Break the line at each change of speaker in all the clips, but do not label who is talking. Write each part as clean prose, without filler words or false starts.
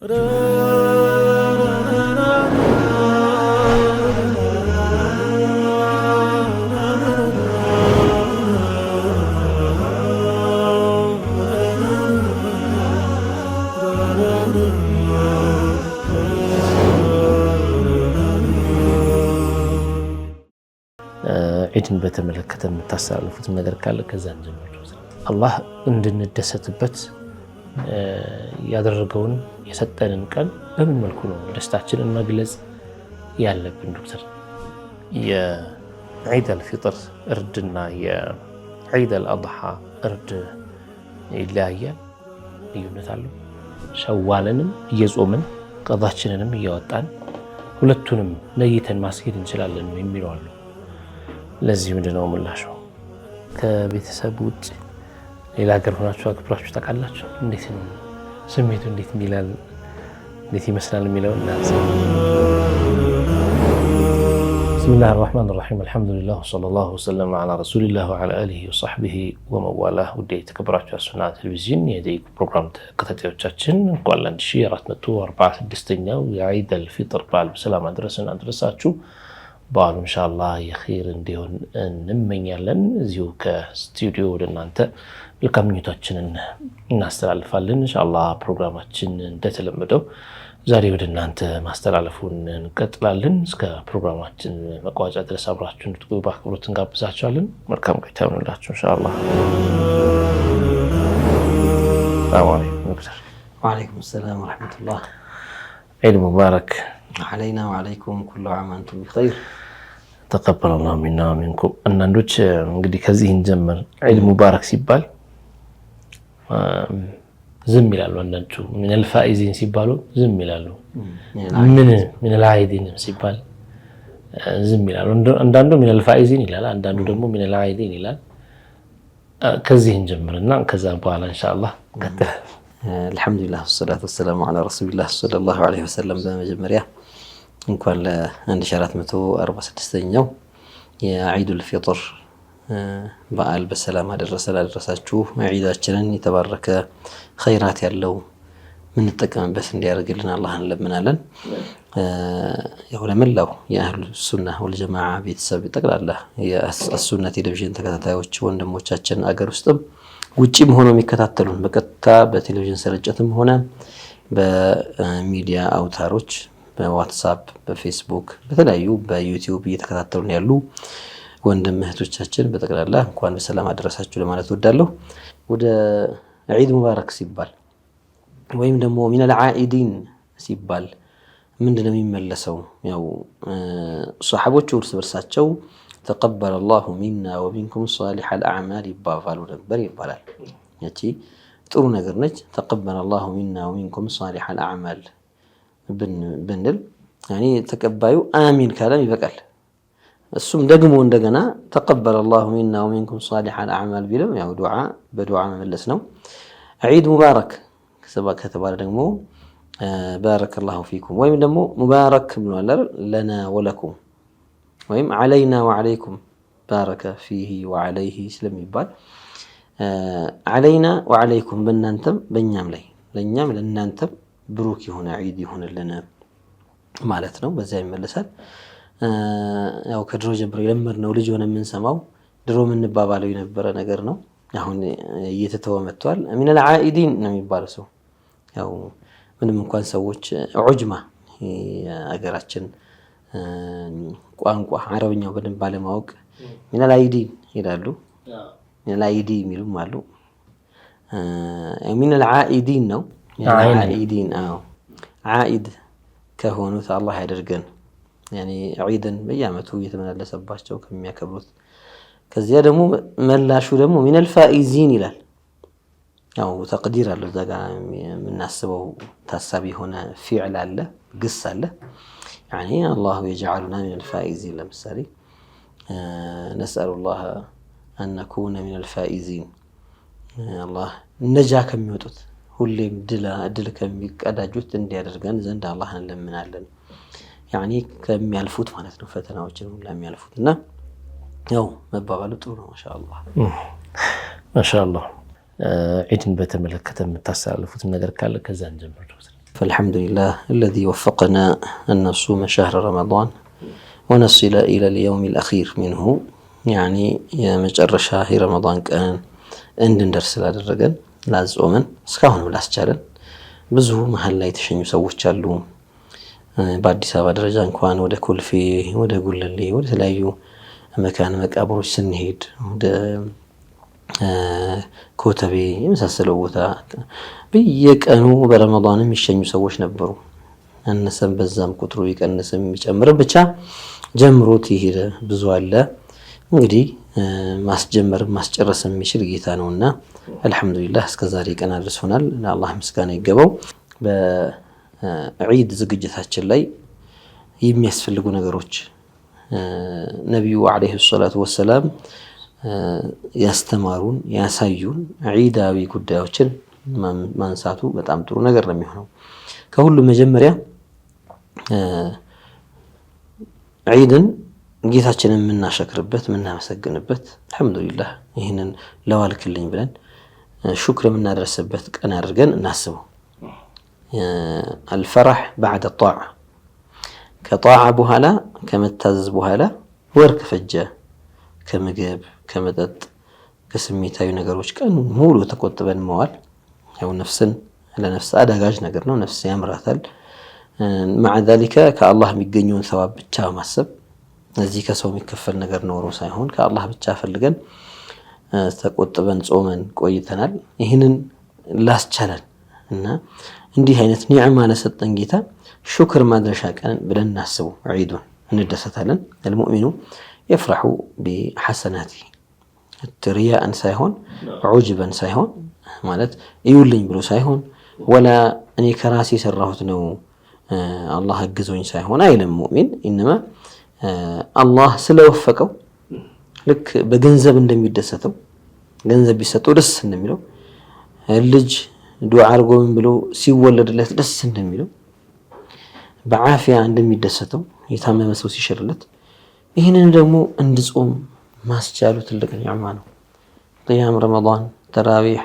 ዒድን በተመለከተ የምታስተላልፉት ነገር ካለ ከዛን ጀምሮ አላህ እንድንደሰትበት ያደረገውን የሰጠንን ቀን በምን መልኩ ነው ደስታችንን መግለጽ ያለብን? ዶክተር የዒድ አልፊጥር እርድና የዒድ አልአድሓ እርድ ይለያያል፣ ልዩነት አለው። ሸዋልንም እየጾምን ቀዳችንንም እያወጣን ሁለቱንም ለይተን ማስጌድ እንችላለን የሚለው አሉ። ለዚህ ምንድነው ምላሹ? ከቤተሰብ ውጭ ሌላ ሀገር ሆናችሁ አክብራችሁ ታውቃላችሁ? እንዴት ነው ስሜቱ? እንዴት ይመስላል የሚለው እናንተ። ቢስሚላሂ ረህማኒ ረሂም አልሐምዱሊላህ ወሰለላሁ ወሰለም ዐላ ረሱሊላህ ወዐላ አሊሂ ወሰሕቢሂ ወመዋላህ። ውድ የተከበራችሁ የሱና ቴሌቪዥን የደቂቁ ፕሮግራም ተከታታዮቻችን እንኳን ለ1446ኛው የዒድ አልፊጥር በዓል በሰላም አደረሳችሁ። በዓሉ ኢንሻአላህ የኸይር እንዲሆን እንመኛለን። እዚሁ ከስቱዲዮ ወደ እናንተ መልካም ምኞታችንን እናስተላልፋለን። ኢንሻአላህ ፕሮግራማችን እንደተለመደው ዛሬ ወደ እናንተ ማስተላለፉን እንቀጥላለን። እስከ ፕሮግራማችን መቋጫ ድረስ አብራችሁን እንድትቆዩ በአክብሮት እንጋብዛችኋለን። መልካም ቆይታ ይሁንላችሁ ኢንሻአላህ። ሰላም አለይኩም ዶክተር።
ወአለይኩም ሰላም ወራህመቱላህ።
ዒድ ሙባረክ
علينا وعليكم كل عام وانتم بخير
تقبل الله منا ومنكم። አንዳንዶች እንግዲህ ከዚህ እንጀምር። ዒድ ሙባረክ ሲባል ዝም ይላሉ። አንዳንዶቹ ምን الفائزين ሲባሉ ዝም ይላሉ። ምን العائدين ሲባል ዝም ይላሉ። አንዳንዱ ምን الفائزين ይላል፣ አንዳንዱ ደግሞ ምን العائدين ይላል። ከዚህ እንጀምርና ከዛ በኋላ ኢንሻአላህ እንቀጥላለን።
አልሐምዱሊላህ ወሰላቱ ወሰላሙ ዐላ ረሱሊላህ ሰለላሁ ዐለይሂ ወሰለም። በመጀመሪያ እንኳን ለ1446ኛው የዒዱል ፊጥር በዓል በሰላም አደረሳችሁ። ዒዳችንን የተባረከ ኸይራት ያለው ምንጠቀምበት እንዲያደርግልን አላህን እንለምናለን። ያው ለመላው የአህሉ ሱና ወልጀማዓ ቤተሰብ ጠቅላላ የሱና ቴሌቪዥን ተከታታዮች ወንድሞቻችን አገር ውስጥም ውጪም ሆኖ የሚከታተሉን በቀጥታ በቴሌቪዥን ስርጭትም ሆነ በሚዲያ አውታሮች በዋትስአፕ፣ በፌስቡክ፣ በተለያዩ በዩቲዩብ እየተከታተሉን ያሉ ወንድም እህቶቻችን በጠቅላላ እንኳን በሰላም አደረሳችሁ ለማለት እወዳለሁ። ወደ ዒድ ሙባረክ ሲባል ወይም ደግሞ ሚነል ዓኢዲን ሲባል ምንድነው የሚመለሰው? ያው ሱሐቦቹ እርስ በርሳቸው ተቀበለ አላሁ ሚና ወሚንኩም ሷሊሐል አዕማል ይባባሉ ነበር ይባላል። ያቺ ጥሩ ነገር ነች። ተቀበለ አላሁ ሚና ወሚንኩም ሷሊሐል አዕማል ብንል ያኔ ተቀባዩ አሚን ካለም ይበቃል። እሱም ደግሞ እንደገና ተቀበለ አላሁ ሚና ወሚንኩም ሷሊሐል አዕማል ቢልም ያው በዱዓ መመለስ ነው። ዒድ ሙባረክ ከተባለ ደግሞ ባረከላሁ ፊኩም ወይም ደግሞ ሙባረክ ብሏል ለና ወለኩም ወይም ዓለይና ወዓለይኩም ባረከ ፊሂ ወዓለይሂ ስለሚባል ዓለይና ወዓለይኩም በእናንተም በእኛም ላይ ለእኛም ለእናንተም ብሩክ የሆነ ዒድ ይሆንልን ማለት ነው። በዚያ ይመለሳል። ያው ከድሮ ጀምሮ የለመድነው ልጅ ሆነ የምንሰማው ድሮ የምንባባለው የነበረ ነገር ነው። አሁን እየተተወ መጥቷል። ሚነል ዓኢዲን ነው የሚባለው ሰው ያው ምንም እንኳን ሰዎች ዑጅማ አገራችን ቋንቋ አረብኛው በደንብ ባለማወቅ ሚነል ዓኢዲን ይላሉ። ሚነል ዓኢዲ የሚሉም አሉ። ሚነል ዓኢዲን ነው። ዓኢዲን ዓኢድ ከሆኑት አላህ ያደርገን። ያኔ ዒድን በየዓመቱ እየተመላለሰባቸው ከሚያከብሩት። ከዚያ ደግሞ መላሹ ደግሞ ሚነል ፋኢዚን ይላል። ያው ተቅዲር አለው እዛ ጋር የምናስበው ታሳቢ የሆነ ፊዕል አለ፣ ግስ አለ። ያኔ አላሁ የጀዐሉና ሚነል ፋኢዚን። ለምሳሌ ነስአሉላህ አን ነኩነ ሚነል ፋኢዚን፣ አላህ ነጃ ከሚወጡት ሁሌም ድል ከሚቀዳጁት እንዲያደርገን ዘንድ አላህን እንለምናለን። ያኔ ከሚያልፉት ማለት ነው፣ ፈተናዎችን ሁላ የሚያልፉት እና ያው መባባሉ ጥሩ ነው።
ማሻአላህ ዒድን በተመለከተ የምታስተላልፉት ነገር ካለ ከዛ እንጀምር።
فالحمد لله الذي وفقنا أن نصوم شهر رمضان ونصل إلى اليوم الأخير منه يعني يا مجرى شهر رمضان كان عندنا درس لادرجن لازومن እስካሁን ላስቻለን ብዙ መሃል ላይ ተሸኙ ሰዎች አሉ። በአዲስ አበባ ደረጃ እንኳን ወደ ኮልፌ ወደ ጉለሌ ወደ ተለያዩ መካነ መቃብሮች ስንሄድ ወደ ኮተቤ የመሳሰለው ቦታ በየቀኑ በረመዳን የሚሸኙ ሰዎች ነበሩ። እነሰም በዛም ቁጥሩ ይቀንስም ይጨምር ብቻ ጀምሮት ይሄደ ብዙ አለ። እንግዲህ ማስጀመር ማስጨረስ የሚችል ጌታ ነውና አልহামዱሊላህ እስከዛሬ ቀን አድርሶናል። ለአላህ ምስጋና ይገባው። በዒድ ዝግጅታችን ላይ የሚያስፈልጉ ነገሮች ነብዩ አለይሂ ሰላቱ ወሰለም ያስተማሩን ያሳዩን ዒዳዊ ጉዳዮችን ማንሳቱ በጣም ጥሩ ነገር ነው የሚሆነው። ከሁሉ መጀመሪያ ዒድን ጌታችንን የምናሸክርበት የምናመሰግንበት አልহামዱሊላህ ይህንን ለዋልክልኝ ብለን ሹክር የምናደርስበት ቀን አድርገን እናስበው። الفرح بعد الطاعة كطاعة بهلا كمتاز بهلا ورك فجة كمجاب كمدد كسميتاي نجاروش كان مولو تكتبن موال أو نفسن على نفس هذا جاج نجرنا نفس يامرثل مع ذلك كالله ميجنون ثواب بتشاو مسب نزيك سو ميكفل نجر نورو سايهون كالله بتشافل لجن تكتبن صومن كويتنال يهنن لاس channel إن عندي هينت نعمة نستن جيتا شكر ما درشا كان بدنا نحسبه عيدون ندستهلن المؤمن يفرح بحسناته الترياء سايهون عجبا سايهون مالت يولين بلو سايهون ولا أني كراسي سرهت نو الله أجزوني سايهون أي المؤمن إنما الله سلوفكوا لك بجنزب ندم يدستو جنزب يستو دس ندميلو اللج دعاء رجوم بلو سيولد له دس ندميلو بعافية عندهم يدستو يتهم مسوسي شرلت ይህንን ደግሞ እንድጾም ማስቻሉ ትልቅ ኒዕማ ነው። ቂያም ረመዳን ተራዊህ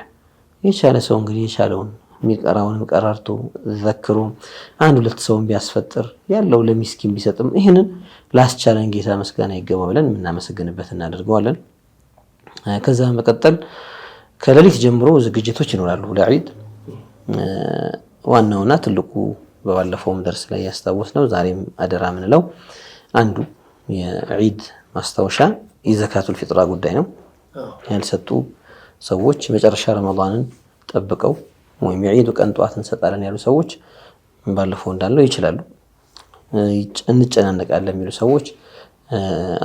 የቻለ ሰው እንግዲህ የቻለውን የሚቀራውን ቀራርቶ ዘክሮ አንድ ሁለት ሰውን ቢያስፈጥር ያለው ለሚስኪን ቢሰጥም ይህንን ላስቻለን ጌታ ምስጋና ይገባው ብለን የምናመሰግንበት እናደርገዋለን። ከዛ መቀጠል ከሌሊት ጀምሮ ዝግጅቶች ይኖራሉ ለዒድ። ዋናውና ትልቁ በባለፈውም ደርስ ላይ ያስታወስነው ዛሬም አደራ ምንለው አንዱ የዒድ ማስታወሻ የዘካቱል ፊጥራ ጉዳይ ነው። ያልሰጡ ሰዎች መጨረሻ ረመዳንን ጠብቀው ወይም የዒዱ ቀን ጧት እንሰጣለን ያሉ ሰዎች ባለፈው እንዳለው ይችላሉ። እንጨናነቃለን የሚሉ ሰዎች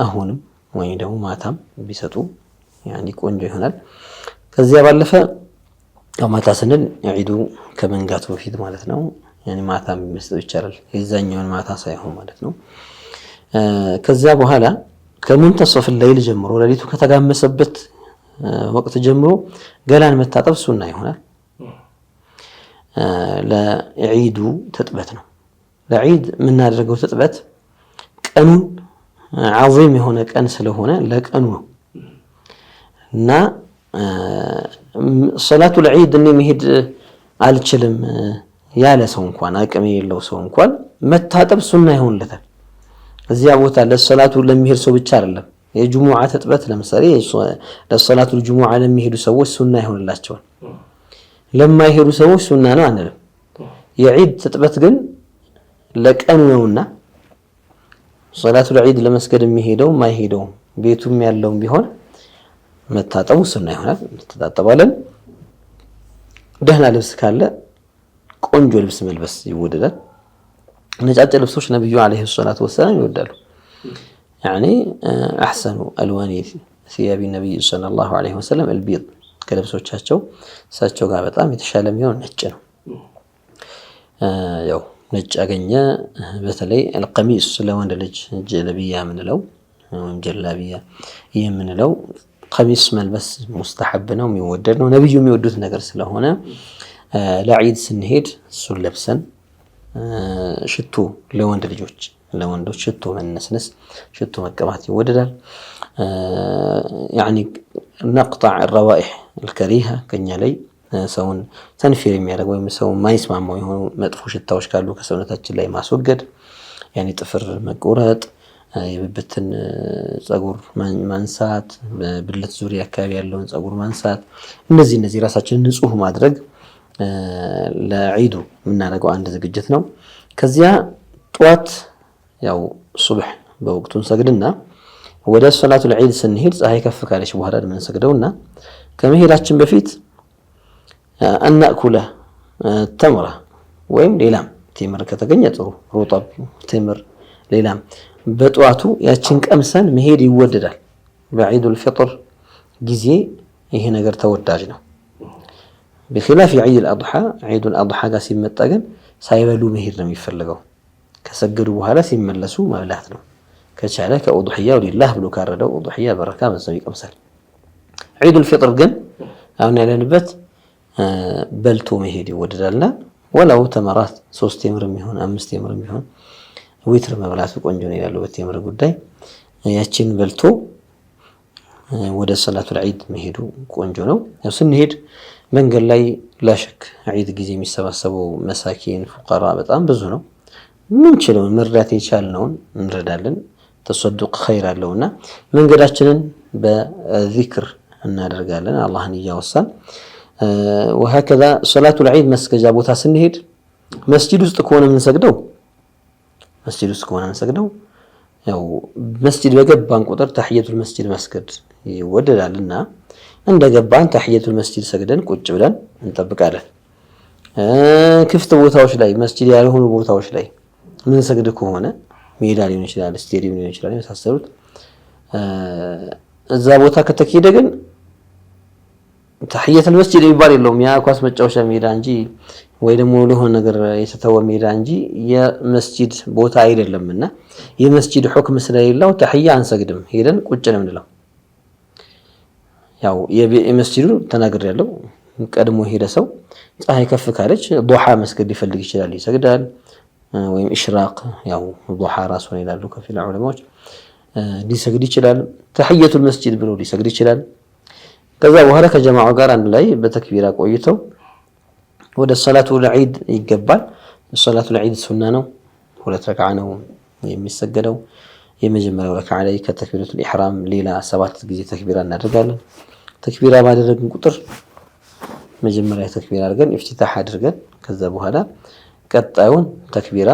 አሁንም ወይ ደግሞ ማታም ቢሰጡ ያኒ ቆንጆ ይሆናል። ከዚያ ባለፈ ማታ ስንል የዒዱ ከመንጋቱ በፊት ማለት ነው። ያኒ ማታም መስጠት ይቻላል። የዛኛውን ማታ ሳይሆን ማለት ነው። ከዛ በኋላ ከሙንተሰፍ الليل ጀምሮ ለሊቱ ከተጋመሰበት ወቅት ጀምሮ ገላን መታጠብ ሱና ይሆናል። ለዒዱ ተጥበት ነው። ለዒድ የምናደርገው ተጥበት ቀኑን عظيم የሆነ ቀን ስለሆነ ለቀኑ ነው እና ሶላቱ ለዒድ እኔ መሄድ አልችልም ያለ ሰው እንኳን አቅም የሌለው ሰው እንኳን መታጠብ ሱና ይሆንለታል። እዚያ ቦታ ለሶላቱ ለሚሄድ ሰው ብቻ አይደለም። የጁሙዓ ተጥበት ለምሳሌ ለሶላቱ ጁሙዓ ለሚሄዱ ሰዎች ሱና ይሆንላቸዋል። ለማይሄዱ ሰዎች ሱና ነው አንልም። የዒድ ተጥበት ግን ለቀኑ ነውና ሶላቱ ለዒድ ለመስገድ የሚሄደው ማይሄደው ቤቱም ያለውም ቢሆን መታጠቡ ሱና ይሆናል። ተጣጣባለን። ደህና ልብስ ካለ ቆንጆ ልብስ መልበስ ይወደዳል። ነጫጭ ልብሶች ነብዩ አለይሂ ሰላቱ ወሰለም ይወዳሉ። ያኒ احسن الوان ثياب النبي صلى الله عليه وسلم البيض ከልብሶቻቸው እሳቸው ጋር በጣም የተሻለ የሚሆን ነጭ ነው። ያው ነጭ አገኘ በተለይ القميص ለወንድ ልጅ ጀለቢያ ምንለው ወይም ጀላቢያ የምንለው ቀሚስ መልበስ ሙስተሐብ ነው፣ የሚወደድ ነው። ነብዩ የሚወዱት ነገር ስለሆነ ለዒድ ስንሄድ እሱን ለብሰን ሽቶ ለወንድ ልጆች ለወንዶች ሽቶ መነስነስ ሽቶ መቀባት ይወደዳል። يعني نقطع الروائح الكريهة كنيا لي ሰውን ተንፊር የሚያደርግ ወይም ሰው ማይስማማው የሆኑ መጥፎ ሽታዎች ካሉ ከሰውነታችን ላይ ማስወገድ ያኔ ጥፍር መቆረጥ የብብትን ጸጉር ማንሳት በብልት ዙሪያ አካባቢ ያለውን ጸጉር ማንሳት እነዚህ ራሳችንን ንጹህ ማድረግ ለዒዱ የምናደርገው አንድ ዝግጅት ነው ከዚያ ጧት ያው ሱብህ በወቅቱን ሰግድና ወደ ሶላቱል ዒድ ስንሄድ ፀሐይ ከፍ ካለች በኋላ ምን ሰግደውና ከመሄዳችን በፊት አናኩለ ተምራ ወይም ሌላም ቴምር ከተገኘ ጥሩ ሩጠብ ቴምር ሌላም በጧቱ ያችን ቀምሰን መሄድ ይወደዳል በዒዱል ፊጥር ጊዜ ይሄ ነገር ተወዳጅ ነው بخلاف عيد الأضحى عيد الأضحى ጋር ሲመጣ ግን ሳይበሉ መሄድ ነው የሚፈልገው ከሰገዱ በኋላ ሲመለሱ መብላት ነው ከቻለ ከኡድህያው ሊላህ ብሎ ካረደው ኡድህያ በረካ በዛው ይቀምሳል ዒዱል ፊጥር ግን አሁን ያለንበት በልቶ መሄድ ይወደዳልና ወላው ተመራት 3 ቴምርም ይሁን 5 ቴምርም ይሁን ዊትር መብላቱ ቆንጆ ነው ይላሉ በቴምር ጉዳይ ያችን በልቶ ወደ ሰላቱል ዒድ መሄዱ ቆንጆ ነው ያው ስንሄድ መንገድ ላይ ላሽክ ዒድ ጊዜ የሚሰባሰበው መሳኪን ፉቀራ በጣም ብዙ ነው ምን ችለው መርዳት የቻልነውን እንረዳለን ተሰዱቅ ኸይር አለውና መንገዳችንን በዚክር እናደርጋለን አላህን እያወሳን وهكذا صلاه العيد መስገጃ ቦታ ስንሄድ መስጂድ ውስጥ ከሆነ የምንሰግደው ያው መስጂድ በገባን ቁጥር ተህየቱል መስጂድ መስገድ ይወደዳልና እንደገባን ተህየቱል መስጂድ ሰግደን ቁጭ ብለን እንጠብቃለን ክፍት ቦታዎች ላይ መስጂድ ያልሆኑ ቦታዎች ላይ ምን ሰግድ ከሆነ ሜዳ ሊሆን ይችላል ስቴዲየም ሊሆን ይችላል የመሳሰሉት እዛ ቦታ ከተከሄደ ግን ተህየቱል መስጂድ የሚባል የለውም ያ ኳስ መጫወቻ ሜዳ እንጂ ወይ ደግሞ ለሆነ ነገር የተተወ ሜዳ እንጂ የመስጂድ ቦታ አይደለምና የመስጂድ ሁክም ስለሌለው ተህያ አንሰግድም ሄደን ቁጭ ነው እንለው ያው የመስጂዱ ተናግር ያለው ቀድሞ ሄደ ሰው ፀሐይ ከፍ ካለች ዱሃ መስገድ ይፈልግ ይችላል ይሰግዳል ወይም ኢሽራቅ ያው ዱሃ ራሱን ይላሉ ከፊል ዑለማዎች ሊሰግድ ይችላል ተህየቱል መስጂድ ብሎ ሊሰግድ ይችላል ከዛ በኋላ ከጀማዓው ጋር አንድ ላይ በተክቢራ ቆይተው ወደ ሰላቱል ዒድ ይገባል ሰላቱል ዒድ ሱና ነው 2 ረክዓ ነው የሚሰገደው የመጀመሪያው ረክዓ ላይ ከተክቢራቱል ኢህራም ሌላ 7 ጊዜ ተክቢራ እናደርጋለን ተክቢራ ባደረግን ቁጥር መጀመሪያ ተክቢራ አድርገን ኢፍቲታህ አድርገን ከዛ በኋላ ቀጣዩን ተክቢራ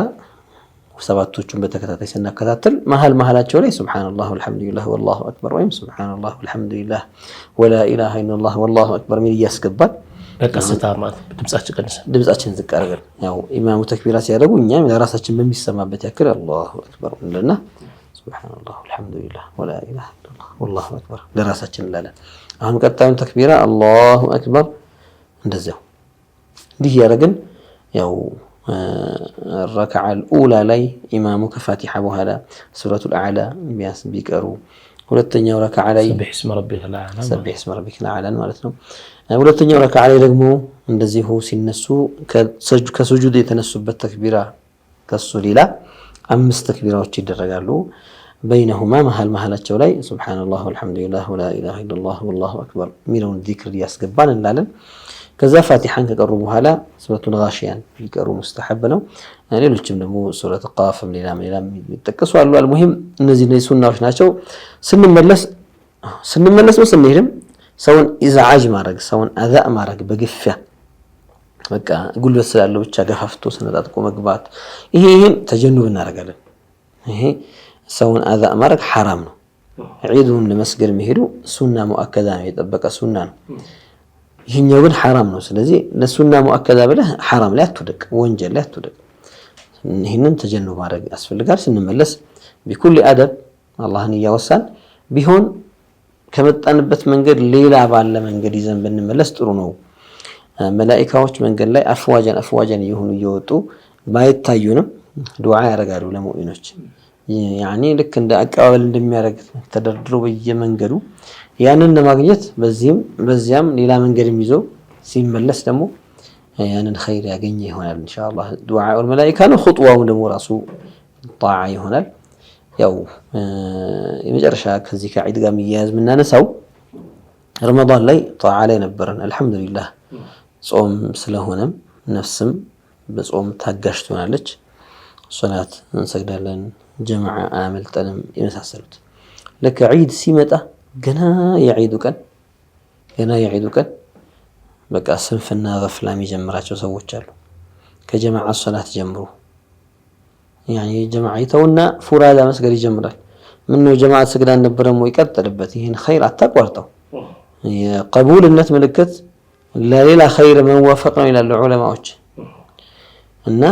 ሰባቶቹን በተከታታይ ስናከታተል መሃላቸው ላይ ሱብሃንአላህ ወልሐምዱሊላህ ወላሁ አክበር ወይም ሱብሃንአላህ ወልሐምዱሊላህ ወላ ኢላሃ ኢላላህ ወላሁ አክበር ሚል ያስገባል
በቀስታ ማለት
ድምጻችን ዝቅ አድርገን ያው ኢማሙ ተክቢራ ሲያደርጉ እኛም ለራሳችን በሚሰማበት ያክል አላሁ አክበር እንልና ሱብሃንአላህ ወልሐምዱሊላህ ወላ ኢላሃ ኢላላህ ወላሁ አክበር ለራሳችን እንላለን አሁን ቀጣዩን ተክቢራ አላሁ አክበር እንደዚያው እንዲህ ያደረግን ያው الركعة الأولى لي إمامك فاتحة وهذا سورة الأعلى بيقروا ሁለተኛው ረካዓ ላይ
سبح اسم ربك الأعلى
ማለት ነው ሁለተኛው ረካዓ ላይ ደግሞ እንደዚሁ ሲነሱ ከሱጁድ የተነሱበት ተክቢራ ከሱ ሌላ 5 ተክቢራዎች ይደረጋሉ بينهما መሃላቸው ላይ ሱብሃንአላህ ወልሐምዱሊላህ ወላ ኢላሃ ኢላላህ ወላሁ አክበር ሚለውን ዚክር ያስገባን እንላለን ከዛ ፋቲሃን ከቀሩ በኋላ ሱረቱል ጋሺያን ይቀሩ ሙስተሐብ ነው ሌሎችም ደግሞ ሱረቱ ቃፍም ሌላም ይተከሱ አሉ አልሙሂም እነዚህ ሱናዎች ናቸው ስንመለስ ስንሄድም ሰውን ኢዛዓጅ ማድረግ ሰውን አዛ ማድረግ በግፊያ በቃ ጉልበት ስላለው ብቻ ገፋፍቶ ሰነጣጥቆ መግባት ይሄን ተጀኑብ እናደርጋለን ይሄ ሰውን አዛ ማድረግ حرام ነው ዒዱን ለመስገድ መሄዱ ሱና ሙአከዳ ነው የጠበቀ ሱና ነው ይሄኛው ግን حرام ነው ስለዚህ ለሱና ሙአከዳ ብለህ حرام ላይ አትወድቅ ወንጀል ላይ አትወድቅ ይሄንን ተጀኑብ ማድረግ ያስፈልጋል ስንመለስ بكل ادب አላህን ያወሳን ቢሆን ከመጣንበት መንገድ ሌላ ባለ መንገድ ይዘን ብንመለስ ጥሩ ነው መላእክቶች መንገድ ላይ አፍዋጀን ይሁኑ ይወጡ ባይታዩንም ዱዓ ያደርጋሉ ለሙእሚኖች ያኒ ልክ እንደ አቀባበል እንደሚያደርግ ተደርድሮ በየመንገዱ ያንን ለማግኘት በዚያም ሌላ መንገድም ይዞ ሲመለስ ደግሞ ያንን ኸይር ያገኘ ይሆናል ኢንሻአላህ ዱዓ ወልመላእክታ ነው ኹጥዋው ደግሞ ራሱ ጣዓ ይሆናል ያው የመጨረሻ ከዚህ ከዒድ ጋር የሚያያዝ ምናነሳው ረመዳን ላይ ጣዓ ላይ ነበርን አልহামዱሊላህ ጾም ስለሆነም ነፍስም በጾም ታጋሽ ትሆናለች። ሶላት እንሰግዳለን፣ ጀማዓ አያመልጠንም የመሳሰሉት። ልክ ዒድ ሲመጣ ገና የዒዱ ቀን በቃ ስንፍና ገፍላ የሚጀምራቸው ሰዎች አሉ። ከጀማዓ ሶላት ጀምሮ ያኒ ጀማዓ ይተውና ፉራዳ መስገድ ይጀምራል። ምነው ጀማዓ ሰግዳ አልነበረም ወይ? ቀጥልበት፣ ይሄን ኸይር አታቋርጠው። የቀቡልነት ምልክት ለሌላ ኸይር መዋፈቅ ነው ይላሉ ዑለማዎች። እና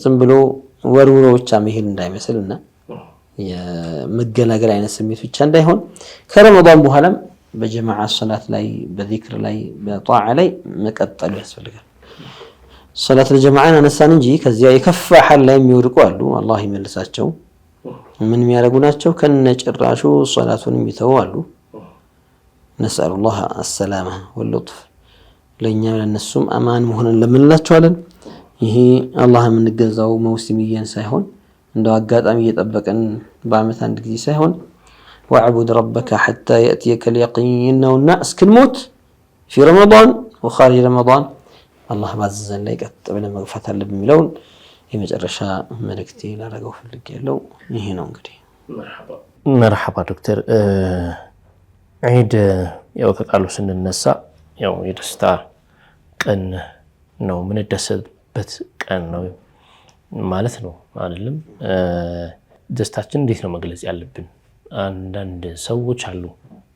ዝም ብሎ ወርውሮ ብቻ መሄድ እንዳይመስልና የመገላገል አይነት ስሜት ብቻ እንዳይሆን ከረመዳን በኋላም በጀማዓ ሶላት ላይ በዚክር ላይ በጧዓ ላይ መቀጠሉ ያስፈልጋል። ሶላት ለጀማዓን አነሳን እንጂ ከዚያ የከፋ ሐል ላይ የሚወድቁ አሉ። አላህ ይመልሳቸው። ምን የሚያደርጉ ናቸው? ከነጭራሹ ሶላቱን የሚተው አሉ። ነስአሉላህ አሰላማ ወልሉጥፍ። ለእኛ ለነሱም አማን መሆንን ለምንላቸዋለን። ይሄ አላህ የምንገዛው መውሲምየን ሳይሆን እንደው አጋጣሚ እየጠበቀን በአመት አንድ ጊዜ ሳይሆን ወዕቡድ ረበከ ሐታ የእትየከል የቂን ነውና እስክንሞት ፊ ረመዳን ወኻሪጅ ረመዳን አላህ ባዘዘን ላይ ቀጥ ብለን መግፋት አለብን የሚለውን የመጨረሻ መልእክቴ ላደርገው ፈልጌያለሁ። ይሄ ነው እንግዲህ።
መርሐባ ዶክተር። ዒድ ያው ከቃሉ ስንነሳ ያው የደስታ ቀን ነው፣ የምንደሰትበት ቀን ነው ማለት ነው አይደለም? ደስታችን እንዴት ነው መግለጽ ያለብን? አንዳንድ ሰዎች አሉ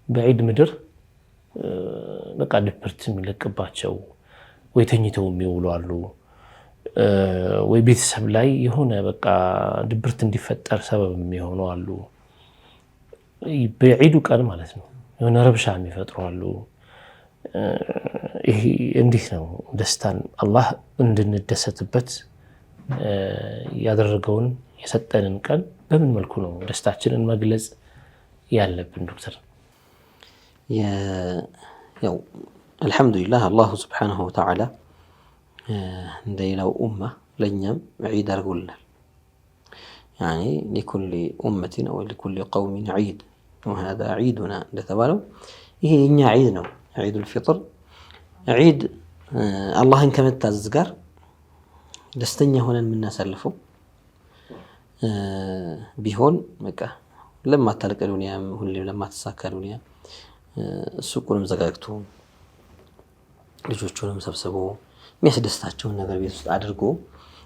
በዒድ ምድር በቃ ድብርት የሚለቅባቸው ወይ ተኝተው የሚውሉ አሉ፣ ወይ ቤተሰብ ላይ የሆነ በቃ ድብርት እንዲፈጠር ሰበብ የሚሆኑ አሉ። በዒዱ ቀን ማለት ነው የሆነ ረብሻ የሚፈጥሩ አሉ። ይሄ እንዴት ነው ደስታን አላህ እንድንደሰትበት ያደረገውን የሰጠንን ቀን በምን መልኩ ነው ደስታችንን መግለጽ ያለብን ዶክተር?
ያው አልሐምዱሊላህ አላሁ ስብሓነሁ ወተዓላ እንደ ሌላው ኡማ ለእኛም ዒድ አድርጎልናል። ያኒ ሊኩሊ ኡመቲን አው ሊኩሊ ቀውሚን ዒድ ወሃዛ ዒዱና እንደተባለው ይሄ የኛ ዒድ ነው። ዒዱል ፊጥር ዒድ አላህን ከመታዘዝ ጋር ደስተኛ ሆነን የምናሳልፈው ቢሆን በቃ ለማታልቅ ዱንያ ሁሌም ለማትሳካ ዱንያ ሱቁንም ዘጋግቶ ልጆቹንም ሰብስቦ የሚያስደስታቸውን ነገር ቤት ውስጥ አድርጎ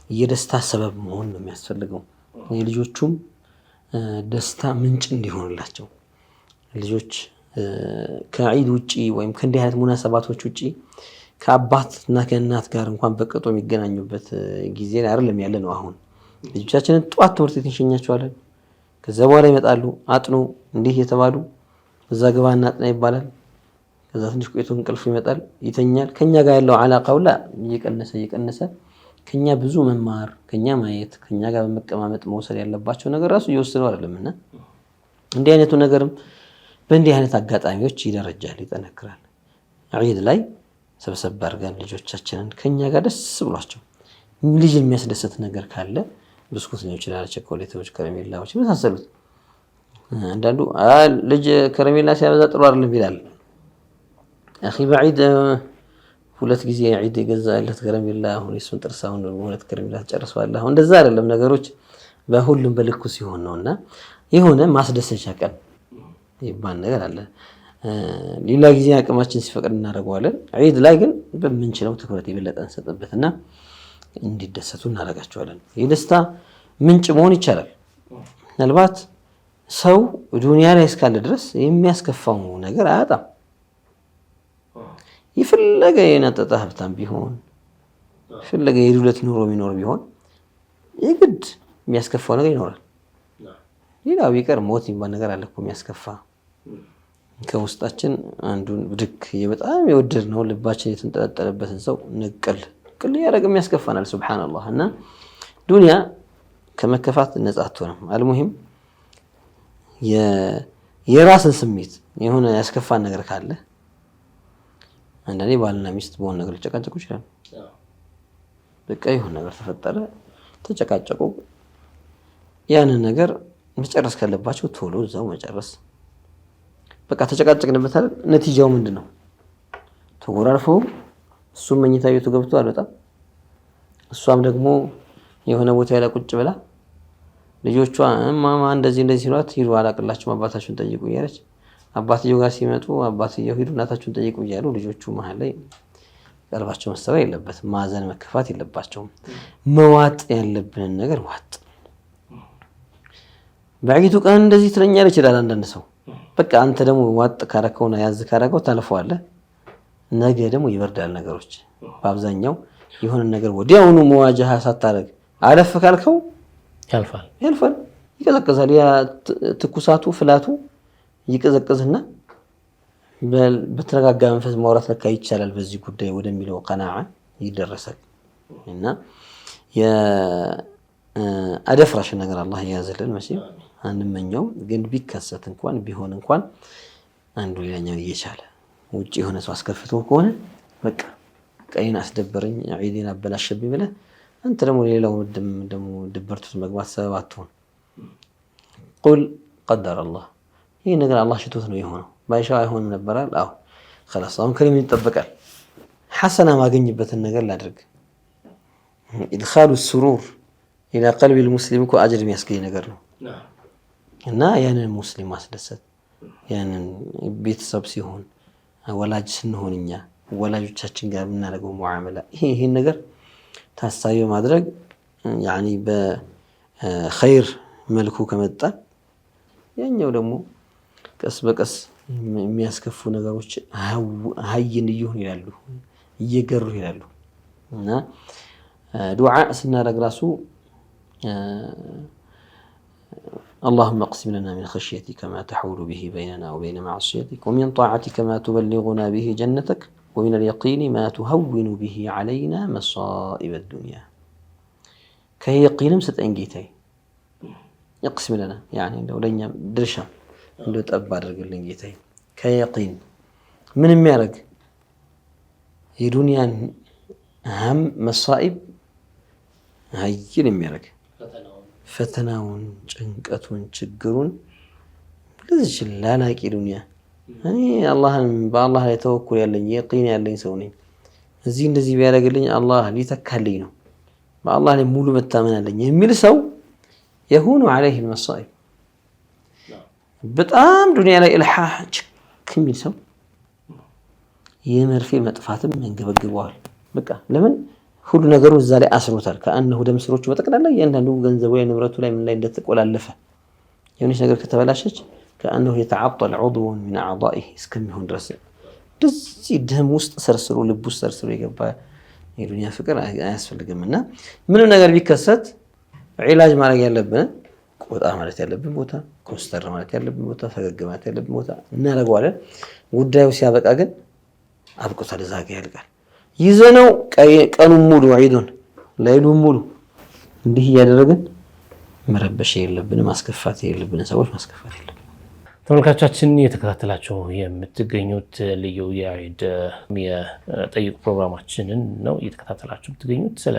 የደስታ ሰበብ መሆን ነው የሚያስፈልገው። የልጆቹም ደስታ ምንጭ እንዲሆንላቸው ልጆች ከዒድ ውጪ ወይም ከእንዲህ አይነት ሙናሰባቶች ውጪ ከአባትና ከእናት ጋር እንኳን በቅጦ የሚገናኙበት ጊዜ ላይ አይደለም ያለ ነው። አሁን ልጆቻችንን ጠዋት ትምህርት ቤት እንሸኛቸዋለን። ከዛ በኋላ ይመጣሉ፣ አጥኑ እንዲህ የተባሉ እዛ ግባና አጥና ይባላል። ከዛ ትንሽ ቆይቶ እንቅልፉ ይመጣል፣ ይተኛል። ከኛ ጋር ያለው አላቃው እየቀነሰ ከኛ ብዙ መማር፣ ከኛ ማየት፣ ከኛ ጋር በመቀማመጥ መውሰድ ያለባቸው ነገር ራሱ እየወሰነው አይደለምና እንዲህ አይነቱ ነገርም በእንዲህ አይነት አጋጣሚዎች ይደረጃል፣ ይጠነክራል። ዒድ ላይ ሰብሰብ አድርገን ልጆቻችንን ከኛ ጋር ደስ ብሏቸው ልጅ የሚያስደስት ነገር ካለ ብስኩት ሊሆን ይችላል፣ ቸኮሌቶች፣ ከረሜላዎች የመሳሰሉት። አንዳንዱ ልጅ ከረሜላ ሲያበዛ ጥሩ አይደለም ይላል። አኺ በዒድ ሁለት ጊዜ ዒድ የገዛለት ከረሜላ አሁን እሱን ጥርሳውን ሁለት ከረሜላ ተጨርሷል። አሁን እንደዛ አይደለም ነገሮች በሁሉም በልኩ ሲሆን ነውና የሆነ ማስደሰቻ ቀን ይባል ነገር አለ። ሌላ ጊዜ አቅማችን ሲፈቅድ እናደርገዋለን። ዒድ ላይ ግን በምንችለው ትኩረት የበለጠ እንሰጥበትና እንዲደሰቱ እናደርጋቸዋለን። የደስታ ምንጭ መሆን ይቻላል። ምናልባት ሰው ዱንያ ላይ እስካለ ድረስ የሚያስከፋው ነገር አያጣም። የፈለገ የነጠጠ ሀብታም ቢሆን የፈለገ የዱለት ኑሮ የሚኖር ቢሆን የግድ የሚያስከፋው ነገር ይኖራል። ሌላው ቢቀር ሞት የሚባል ነገር አለ እኮ የሚያስከፋ። ከውስጣችን አንዱን ብድክ በጣም የወደድነው ልባችን የተንጠለጠለበትን ሰው ንቅል ያደረገ የሚያስከፋናል። ሱብሃንአላህ። እና ዱንያ ከመከፋት ነጻ አትሆንም። አልሙሂም የራስን ስሜት የሆነ ያስከፋን ነገር ካለ አንዳንዴ ባልና ሚስት በሆነ ነገር ሊጨቃጨቁ ይችላሉ። በቃ የሆነ ነገር ተፈጠረ፣ ተጨቃጨቁ። ያንን ነገር መጨረስ ካለባቸው ቶሎ እዛው መጨረስ። በቃ ተጨቃጨቅንበት አይደል? ነቲጃው ምንድነው? ተጎራርፈው እሱም መኝታ ቤቱ ገብቶ አልወጣም። እሷም ደግሞ የሆነ ቦታ ላይ ቁጭ ብላ ልጆቿ ማማ እንደዚህ ሲሏት ሂዱ አላቅላችሁም አባታችሁን ጠይቁ እያለች አባትየው ጋር ሲመጡ አባትየው ሂዱ እናታችሁን ጠይቁ እያሉ ልጆቹ መሀል ላይ ቀልባቸው መሰበር የለበትም፣ ማዘን መከፋት የለባቸውም። መዋጥ ያለብንን ነገር ዋጥ። በዒዱ ቀን እንደዚህ ትለኛለች ይችላል አንዳንድ ሰው። በቃ አንተ ደግሞ ዋጥ ካረከውና ያዝ ካረከው ታልፈዋለህ። ነገ ደግሞ ይበርዳል ነገሮች። በአብዛኛው የሆነ ነገር ወዲያውኑ መዋጃሃ ሳታረግ አለፍ ካልከው
ያልፋል፣
ይቀዘቅዛል። ያ ትኩሳቱ ፍላቱ ይቀዘቅዝና በተረጋጋ መንፈስ ማውራት ለካ ይቻላል በዚህ ጉዳይ ወደሚለው ቀናዓ ይደረሳል። እና የአደፍራሽ ነገር አላህ ያዘልን መቼም አንመኘውም። ግን ቢከሰት እንኳን ቢሆን እንኳን አንዱ ሌላኛው እየቻለ ውጭ የሆነ ሰው አስከፍቶ ከሆነ በቃ ቀይን አስደበረኝ ዒዴን አበላሸብኝ ብለህ አንተ ደግሞ ሌላው ደግሞ ድብርት መግባት ሰበብ አትሆን። ቁል ቀደረ አላህ፣ ይህ ነገር አላህ ሽቶት ነው የሆነው። ባይሻው አይሆንም ነበራል። አዎ خلاص አሁን ከኔ ምን ይጠበቃል? ሐሰና ማገኝበትን ነገር ላድርግ። ኢድኻሉ ሱሩር ኢላ ቀልቢ ልሙስሊም እኮ አጅር የሚያስገኝ ነገር ነው። እና ያንን ሙስሊም ማስደሰት ያንን ቤተሰብ ሲሆን ወላጅ ስንሆን እኛ ወላጆቻችን ጋር የምናደርገው ሙዓመላ ይሄን ነገር ታሳቢ ማድረግ ያኒ በኸይር መልኩ ከመጣ ያኛው ደግሞ ቀስ በቀስ የሚያስከፉ ነገሮች ሀይን እየሆኑ ይላሉ እየገሩ ይላሉ። እና ዱዓ ስናደርግ ራሱ اللهم اقسم لنا من خشيتك ما تحول به بيننا وبين معصيتك ومن طاعتك ما تبلغنا به جنتك ومن اليقين ما تهون به علينا مصائب الدنيا. كي يقين ستأن جيتي يقسم لنا يعني لو لن درشا لو تأبار رجل جيتي كي يقين من الميرق هي دنيا هم مصائب هاي الميرق ፈተናውን ጭንቀቱን ችግሩን ለዚህ ላላቂ ዱንያ እኔ በአላህ ላይ ተወኩል ያለኝ የቂን ያለኝ ሰው ነኝ። እዚህ እንደዚህ ቢያደርግልኝ አላህ ሊተካልኝ ነው፣ በአላህ ላይ ሙሉ መታመን አለኝ የሚል ሰው የሆኑ عليه المصائب። በጣም ዱንያ ላይ ኢልሃህ ችክ የሚል ሰው የመርፌ መጥፋትም ያንገበግበዋል። በቃ ለምን ሁሉ ነገሩ እዛ ላይ አስሮታል። ከአንሁ ደም ስሮቹ በጠቅላላ እያንዳንዱ ገንዘቡ ላይ ንብረቱ ላይ ምን ላይ እንደተቆላለፈ የሆነች ነገር ከተበላሸች ከአንሁ የተዓጠል ዑድው من اعضائه እስከሚሆን ድረስ እንደዚህ ደም ውስጥ ሰርስሮ ልብ ውስጥ ሰርስሮ የገባ የዱንያ ፍቅር አያስፈልግምና ምንም ነገር ቢከሰት ዒላጅ ማድረግ ያለብን ቆጣ ማለት ያለብን ቦታ፣ ኮስተር ማለት ያለብን ቦታ፣ ፈገግ ማለት ያለብን ቦታ እናደርገዋለን። ጉዳዩ ሲያበቃ ግን አብቆታል፣ እዛ ጋር ያልቃል። ይዘነው ቀኑን ሙሉ ዒዱን ሌሊቱን ሙሉ እንዲህ እያደረግን መረበሽ የለብንም፣ ማስከፋት የለብንም፣ ሰዎች ማስከፋት የለብንም።
ተመልካቾቻችን እየተከታተላችሁ የምትገኙት ልዩ የዒድ የጠይቁ ፕሮግራማችንን ነው እየተከታተላችሁ የምትገኙት። ስለ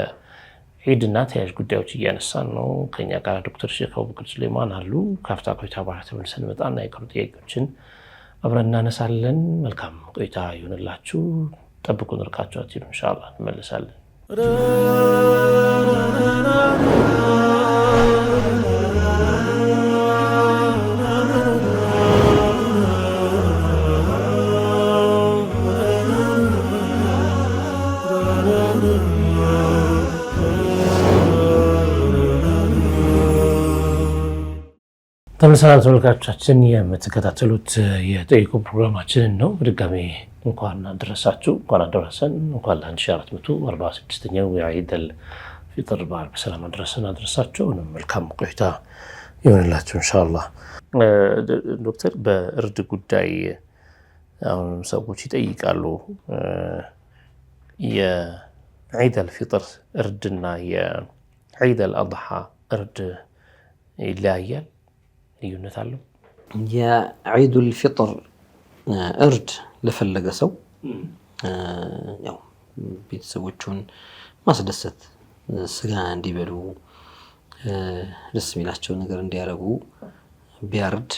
ዒድና ተያያዥ ጉዳዮች እያነሳን ነው። ከኛ ጋር ዶክተር ሼክ አቡበክር ሱሌማን አሉ። ካፍታ ቆይታ በኋላ ተመልሰን እንመጣና የቀሩ ጥያቄዎችን አብረን እናነሳለን። መልካም ቆይታ ይሁንላችሁ። ጠብቁን፣ ርቃችሁ አትሂዱ። ኢንሻአላህ እንመለሳለን። ተመልሰናል። ተመልካቾቻችን የምትከታተሉት የጠይቁ ፕሮግራማችንን ነው። በድጋሚ እንኳን አደረሳችሁ፣ እንኳን አደረሰን፣ እንኳን ለ1446ኛው የዒድ አልፊጥር በዓል በሰላም አደረሳችሁ። መልካም ቆይታ ይሆንላችሁ ኢንሻአላህ። ዶክተር፣ በእርድ ጉዳይ አሁን ሰዎች ይጠይቃሉ። የዒድ አልፊጥር እርድና የዒድ አልአድሓ እርድ ይለያያል? ልዩነት አለው?
የዒድ አልፊጥር እርድ ለፈለገ ሰው ያው ቤተሰቦቹን ማስደሰት፣ ስጋ እንዲበሉ፣ ደስ የሚላቸው ነገር እንዲያረጉ ቢያርድ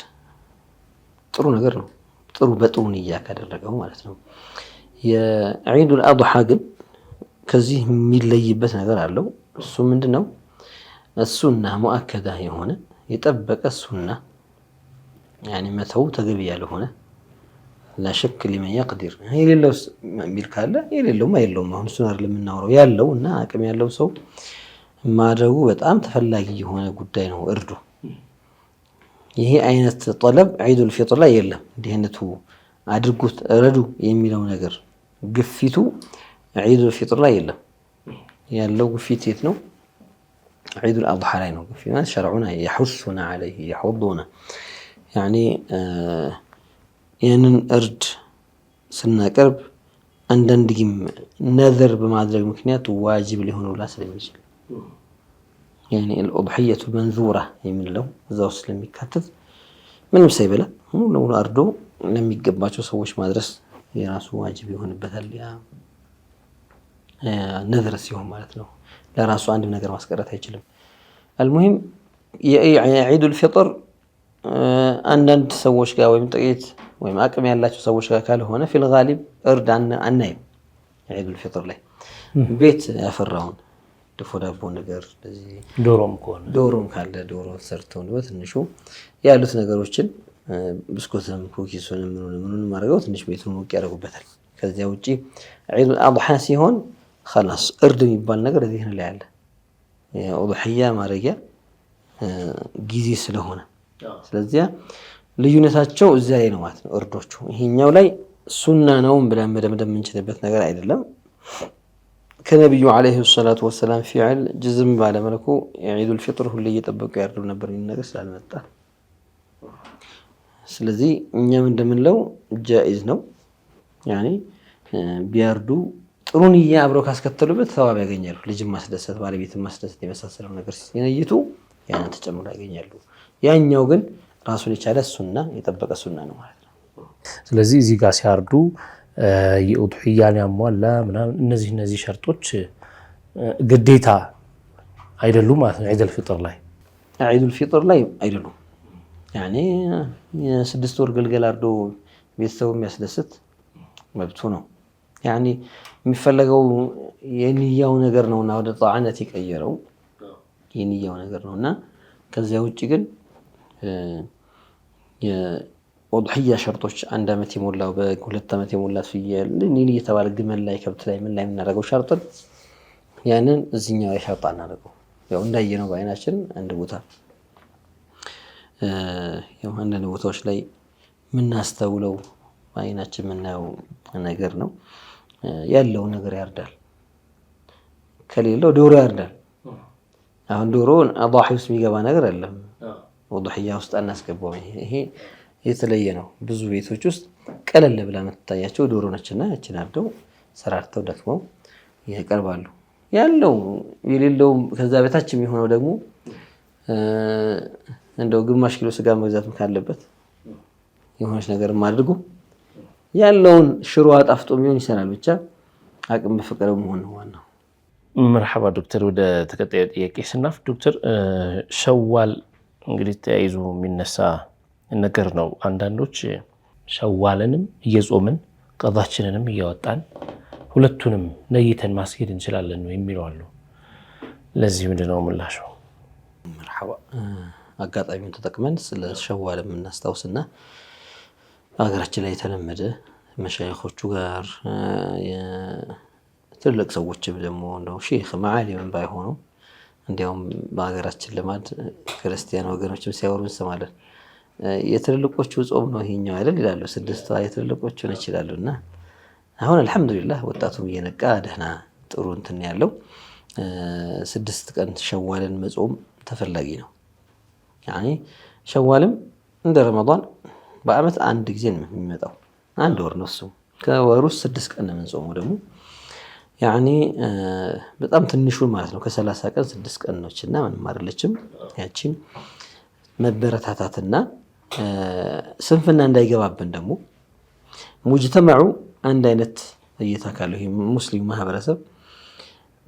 ጥሩ ነገር ነው። ጥሩ በጥሩ ንያ ካደረገው ማለት ነው። የዒዱል አድሓ ግን ከዚህ የሚለይበት ነገር አለው። እሱ ምንድነው? እሱና ሙአከዳ የሆነ የጠበቀ ሱና ያኒ መተው ተገቢ ያልሆነ ላሸክ ሊመን يقدر የሌለው ሚል ካለ የሌለውም አይለውም። አሁን እሱን አይደለም የምናወራው። ያለው እና አቅም ያለው ሰው ማድረጉ በጣም ተፈላጊ የሆነ ጉዳይ ነው እርዱ። ይሄ አይነት ጠለብ ዒዱል ፊጥር ላይ የለም። እንዲህ አይነቱ አድርጉት ረዱ የሚለው ነገር ግፊቱ ዒዱል ፊጥር ላይ የለም። ያለው ግፊት የት ነው? ዒዱል አድሓ ላይ ነው። ግፊት ማለት ሸርዑና يحثنا عليه يحضنا ያኒ ያንን እርድ ስናቀርብ አንዳንድ ጊዜ ነዘር በማድረግ ምክንያት ዋጅብ ሊሆን ወላ ስለሚችል ያኒ الأضحية المنذورة የሚለው እዛው ስለሚካተት ምንም ሳይበላ ሙሉ አርዶ ለሚገባቸው ሰዎች ማድረስ የራሱ ዋጅብ ይሆንበታል። ያ ነዘር ሲሆን ማለት ነው። ለራሱ አንድ ነገር ማስቀረት አይችልም። المهم የዒዱል ፊጥር አንዳንድ ሰዎች ጋር ወይም ጥቂት ወይም አቅም ያላቸው ሰዎች ጋር ካልሆነ ፊል ጋሊብ እርድ አናይም። ዒዱል ፊጥር ላይ ቤት ያፈራውን ድፎ ዳቦ ነገር ለዚህ ዶሮም ካለ ዶሮ ሰርተው ነው ትንሹ ያሉት ነገሮችን ብስኩትም ኩኪሱንም ምኑንም አድርገው ትንሽ ቤቱን ሞቅ ያደርጉበታል። ከዚያ ውጪ ዒዱል አድሓ ሲሆን خلاص እርድ የሚባል ነገር እዚህ ላይ አለ። የኡድሕያ ማረጊያ ጊዜ ስለሆነ ስለዚህ ልዩነታቸው እዚያ ላይ ነው ማለት ነው እርዶቹ። ይሄኛው ላይ ሱና ነው ብለን መደምደም የምንችልበት ነገር አይደለም። ከነብዩ አለይሂ ሰላቱ ወሰላም ፊዕል ጅዝም ባለ መልኩ የዒዱል ፊጥር ሁሌ እየጠበቁ ያርዱ ነበር የሚል ነገር ስላልመጣ ስለዚህ እኛም እንደምንለው ጃኢዝ ነው። ያኒ ቢያርዱ ጥሩ ንያ አብረው ካስከተሉበት ተዋብ ያገኛሉ። ልጅም ማስደሰት ባለቤትም ማስደሰት የመሳሰለው ነገር ሲነይቱ ያን ተጨምሮ ያገኛሉ። ያኛው ግን ራሱን የቻለ ሱና የጠበቀ ሱና ነው ማለት ነው።
ስለዚህ እዚህ ጋር ሲያርዱ የኡድሕያን ያሟላ ምናምን እነዚህ ሸርጦች ግዴታ አይደሉም ማለት ነው። ዒዱል ፊጥር ላይ
አይደሉም። ያኔ የስድስት ወር ግልገል አርዶ ቤተሰቡ የሚያስደስት መብቱ ነው። ያኔ የሚፈለገው የንያው ነገር ነውና ወደ ጣዓነት የቀየረው የንያው ነገር ነውና ከዚያ ውጪ ግን የኡድሕያ ሸርጦች አንድ ዓመት የሞላው በሁለት ዓመት የሞላ ፍየል ኒን እየተባለ ግመል ላይ ከብት ላይ ምን ላይ የምናደርገው ሸርጥን ያንን እዚህኛው ላይ ሸርጥ አናደርገው። ያው እንዳየነው በአይናችን አንድ ቦታ ያው አንዳንድ ቦታዎች ላይ የምናስተውለው በአይናችን የምናየው ነገር ነው። ያለው ነገር ያርዳል፣ ከሌለው ዶሮ ያርዳል። አሁን ዶሮን አድሓ ውስጥ የሚገባ ነገር አይደለም። ውዱሕያ ውስጥ አናስገባው። ይሄ የተለየ ነው። ብዙ ቤቶች ውስጥ ቀለል ብላ የምትታያቸው ዶሮ ነችና ያችን አርደው ሰራርተው ደክመው ያቀርባሉ። ያለው የሌለው ከዛ በታች የሚሆነው ደግሞ እንደው ግማሽ ኪሎ ስጋ መግዛትም ካለበት የሆነች ነገርም አድርጎ ያለውን ሽሮ አጣፍጦ የሚሆን ይሰራል። ብቻ አቅም በፈቀደው መሆን ነው ዋናው።
መርሐባ ዶክተር፣ ወደ ተከታዩ ጥያቄ ስናልፍ ዶክተር ሸዋል እንግዲህ ተያይዞ የሚነሳ ነገር ነው። አንዳንዶች ሸዋልንም እየጾምን ቀዳችንንም እያወጣን ሁለቱንም ነይተን ማስኬድ እንችላለን ነው የሚሉ አሉ። ለዚህ ምንድነው ምላሹ?
መርሐባ አጋጣሚውን ተጠቅመን ስለ ሸዋል የምናስታውስና በሀገራችን ላይ የተለመደ መሻይኾቹ ጋር ትልቅ ሰዎችም ደግሞ እንደው ሼኽ መዓሊምን ባይሆኑ እንዲያውም በሀገራችን ልማድ ክርስቲያን ወገኖችም ሲያወሩ እንሰማለን። የትልልቆቹ ጾም ነው ይሄኛው አይደል ይላሉ። ስድስቷ የትልልቆቹ ነች ይላሉና አሁን አልሐምዱሊላህ ወጣቱም እየነቃ ደህና ጥሩ እንትን ያለው 6 ቀን ሸዋልን መጾም ተፈላጊ ነው። ያኒ ሸዋልም እንደ ረመዳን በአመት አንድ ጊዜ ነው የሚመጣው። አንድ ወር ነው እሱ። ከወሩ 6 ቀን ነው የምንጾመው ደግሞ ያኒ በጣም ትንሹ ማለት ነው። ከ30 ቀን 6 ቀን ነችና ምንም አይደለችም። ያቺን መበረታታትና ስንፍና እንዳይገባብን ደግሞ ሙጅተማዑ አንድ አይነት እይታ ካለው ሙስሊም ማህበረሰብ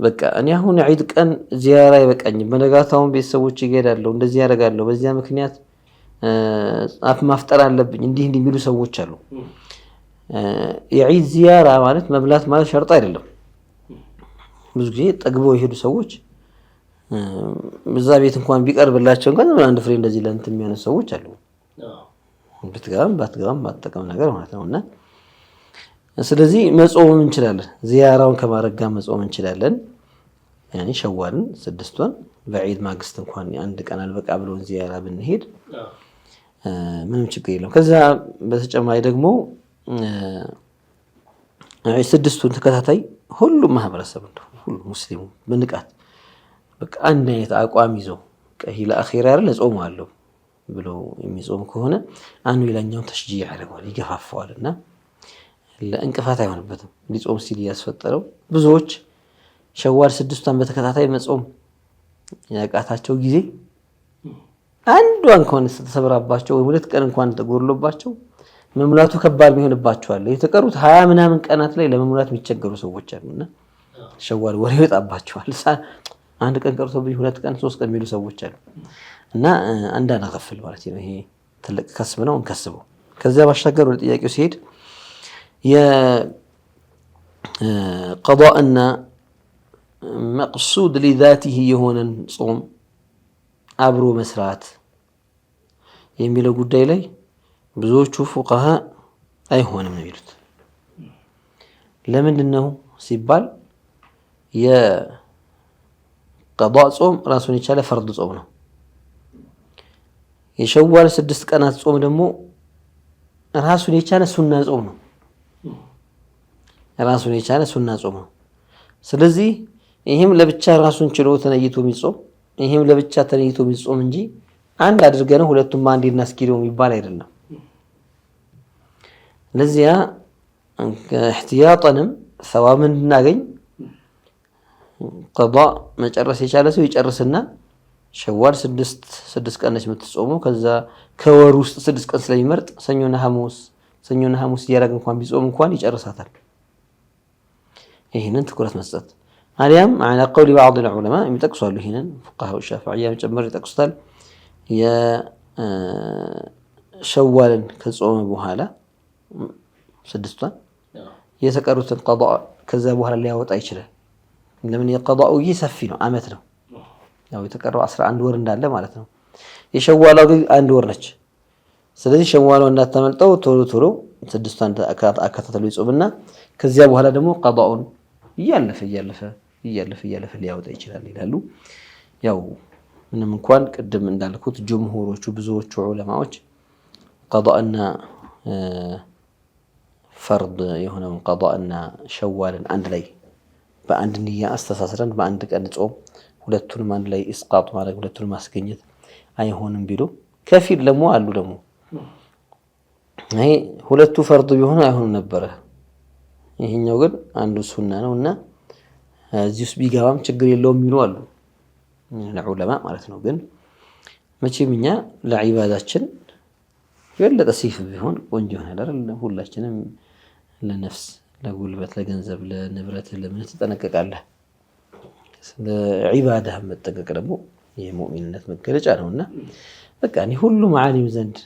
በቃ እኔ አሁን ዒድ ቀን ዚያራ አይበቃኝም፣ በነጋታውን ቤተሰቦች ይገዳለሁ፣ እንደዚህ ያደርጋለሁ፣ በዚያ ምክንያት አፍ ማፍጠር አለብኝ እንዲህ የሚሉ ሰዎች አሉ። የዒድ ዚያራ ማለት መብላት ማለት ሸርጥ አይደለም። ብዙ ጊዜ ጠግበው የሄዱ ሰዎች በዛ ቤት እንኳን ቢቀርብላቸው እንኳን አንድ ፍሬ እንደዚህ ለእንት የሚያነሱ ሰዎች አሉ። ብትገባም ባትገባም ባትጠቀም ነገር ማለት ነውና ስለዚህ መጾም እንችላለን። ዚያራውን ከማድረግ ጋር መጾም እንችላለን። ያኒ ሸዋልን 6ቷን በዒድ ማግስት እንኳን አንድ ቀን አልበቃ ብሎን ዚያራ ብንሄድ ምንም ችግር የለም። ከዛ በተጨማሪ ደግሞ 6ቱን ተከታታይ ሁሉም ማህበረሰብ እንደው ሁሉ ሙስሊሙ በንቃት በቃ አንድ አይነት አቋም ይዞ ከሂላ አኺራ አይደል ጾማለሁ ብሎ የሚጾም ከሆነ አንዱ ሌላኛውን ተሽጂዕ ያደርገዋል፣ ይገፋፋዋልና ለእንቅፋት አይሆንበትም። ሊጾም ሲል ያስፈጠረው ብዙዎች ሸዋል 6ቷን በተከታታይ መጾም ያቃታቸው ጊዜ አንዷን እንኳን ተሰብራባቸው ወይ 2 ቀን እንኳን ተጎርሎባቸው መሙላቱ ከባድ የሚሆንባቸዋል። የተቀሩት 20 ምናምን ቀናት ላይ ለመሙላት የሚቸገሩ ሰዎች አሉና ሸዋል ወሬ ይወጣባቸዋል። አንድ ቀን ቀርቶብኝ 2 ቀን 3 ቀን የሚሉ ሰዎች አሉ እና አንዳና ከፍል ማለት ነው። ይሄ ትልቅ ከስብ ነው እንከስበው። ከዚያ ባሻገር ወደ ጥያቄው ሲሄድ የቀዷእና መቅሱድ ሊዛቲህ የሆነን ጾም አብሮ መስራት የሚለው ጉዳይ ላይ ብዙዎቹ ፉቃሃ አይሆንም ነው የሚሉት። ለምንድን ነው ሲባል የቀዷእ ጾም ራሱን የቻለ ፈርድ ጾም ነው። የሸዋል 6 ቀናት ጾም ደግሞ ራሱን የቻለ ሱና ጾም ነው። ራሱን የቻለ ሱና ጾም ነው። ስለዚህ ይሄም ለብቻ ራሱን ችሎ ተነይቶ የሚጾም ይሄም ለብቻ ተነይቶ የሚጾም እንጂ አንድ አድርገን ሁለቱም አንድ እናስኪደው የሚባል አይደለም። ለዚያ احتياطንም ثواب እንድናገኝ ቀዷእ መጨረስ የቻለ ሰው ይጨርስና ሸዋል 6 ቀኖች የምትጾመው ከዛ ከወር ውስጥ 6 ቀን ስለሚመርጥ ሰኞና ሐሙስ እያደረገ እንኳን ቢጾም እንኳን ይጨርሳታል። ይሄንን ትኩረት መስጠት አሊያም على قول بعض العلماء የሚጠቅሷሉ። ይሄንን فقهاء الشافعية ጭምር ይጠቅሱታል። የሸዋልን ከጾመ በኋላ 6ቷን የተቀሩትን ቀዷእ ከዛ በኋላ ሊያወጣ ይችላል። ለምን የቀዷኡ ሰፊ ነው፣ አመት ነው። ያው የተቀረው 11 ወር እንዳለ ማለት ነው። የሸዋሏ ግን 1 ወር ነች። ስለዚህ ሸዋሏ እንዳታመልጠው ቶሎ 6ቷን አከታተሉ ይጾምና ከዚያ በኋላ ደግሞ ቀዷኡን እያለፈ ሊያወጣ ይችላል ይላሉ። ያው ምንም እንኳን ቅድም እንዳልኩት ጅምሁሮቹ ብዙዎቹ ዑለማዎች ቀዷእና ፈርድ የሆነውን ቀዷእና ሸዋልን አንድ ላይ በአንድ ንያ አስተሳስረን በአንድ ቀን ጾም ሁለቱንም አንድ ላይ ኢስቃጥ ማድረግ ሁለቱንም ማስገኘት አይሆንም ቢሉ ከፊል ደግሞ አሉ። ደግሞ ይሄ ሁለቱ ፈርድ ቢሆኑ አይሆንም ነበረ፣ ይሄኛው ግን አንዱ ሱና ነውና እዚህ ውስጥ ቢገባም ችግር የለውም የሚሉ አሉ ለዑለማ ማለት ነው። ግን መቼም እኛ ለዒባዳችን የበለጠ ሲፍ ቢሆን ቆንጆ ይሆናል አይደል? ሁላችንም ለነፍስ ለጉልበት ለገንዘብ ለንብረት ለምን ትጠነቀቃለህ? ለዒባዳ መጠንቀቅ ደግሞ የሙእሚንነት መገለጫ ነውና በቃ እኔ ሁሉም ዓሊም ዘንድ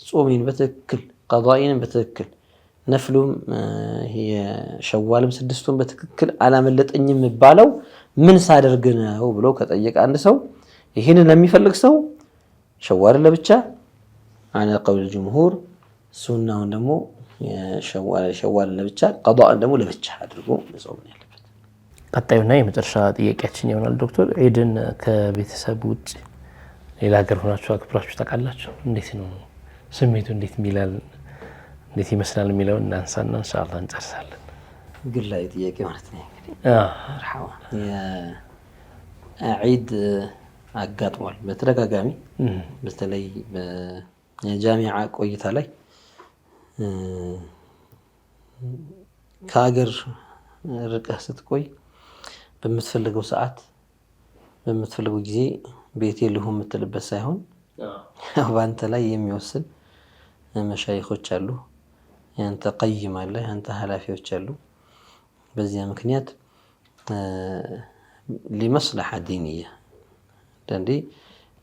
ጾሜን በትክክል ቀዷኢን በትክክል ነፍሉም የሸዋልም 6ቱን በትክክል አላመለጠኝም የሚባለው ምን ሳደርግ ነው ብሎ ከጠየቀ አንድ ሰው ይሄንን ለሚፈልግ ሰው ሸዋልን ለብቻ على قول الجمهور ሱናውን ደግሞ ሸዋልን ለብቻ ቀዷእን ደግሞ ለብቻ አድርጎ መጾም ያለበት።
ቀጣዩና የመጨረሻ ጥያቄያችን ይሆናል ዶክተር፣ ዒድን ከቤተሰብ ውጭ ሌላ ሀገር ሆናችሁ አክብራችሁ ታውቃላችሁ? እንዴት ነው ስሜቱ? እንዴት ይመስላል የሚለውን እናንሳና ኢንሻአላህ እንጨርሳለን።
ግን ላይ ጥያቄ ማለት ነው እንግዲህ ዒድ አጋጥሟል በተደጋጋሚ በተለይ የጃሚዓ ቆይታ ላይ ከሀገር ርቀህ ስትቆይ በምትፈልገው ሰዓት በምትፈልገው ጊዜ ቤቴ ልሁን የምትልበት ሳይሆን በአንተ ላይ የሚወስን መሻይኾች አሉ፣ ያንተ ቀይም አለ፣ ያንተ ኃላፊዎች አሉ። በዚያ ምክንያት ሊመስለሐ ዲንያ አንዴ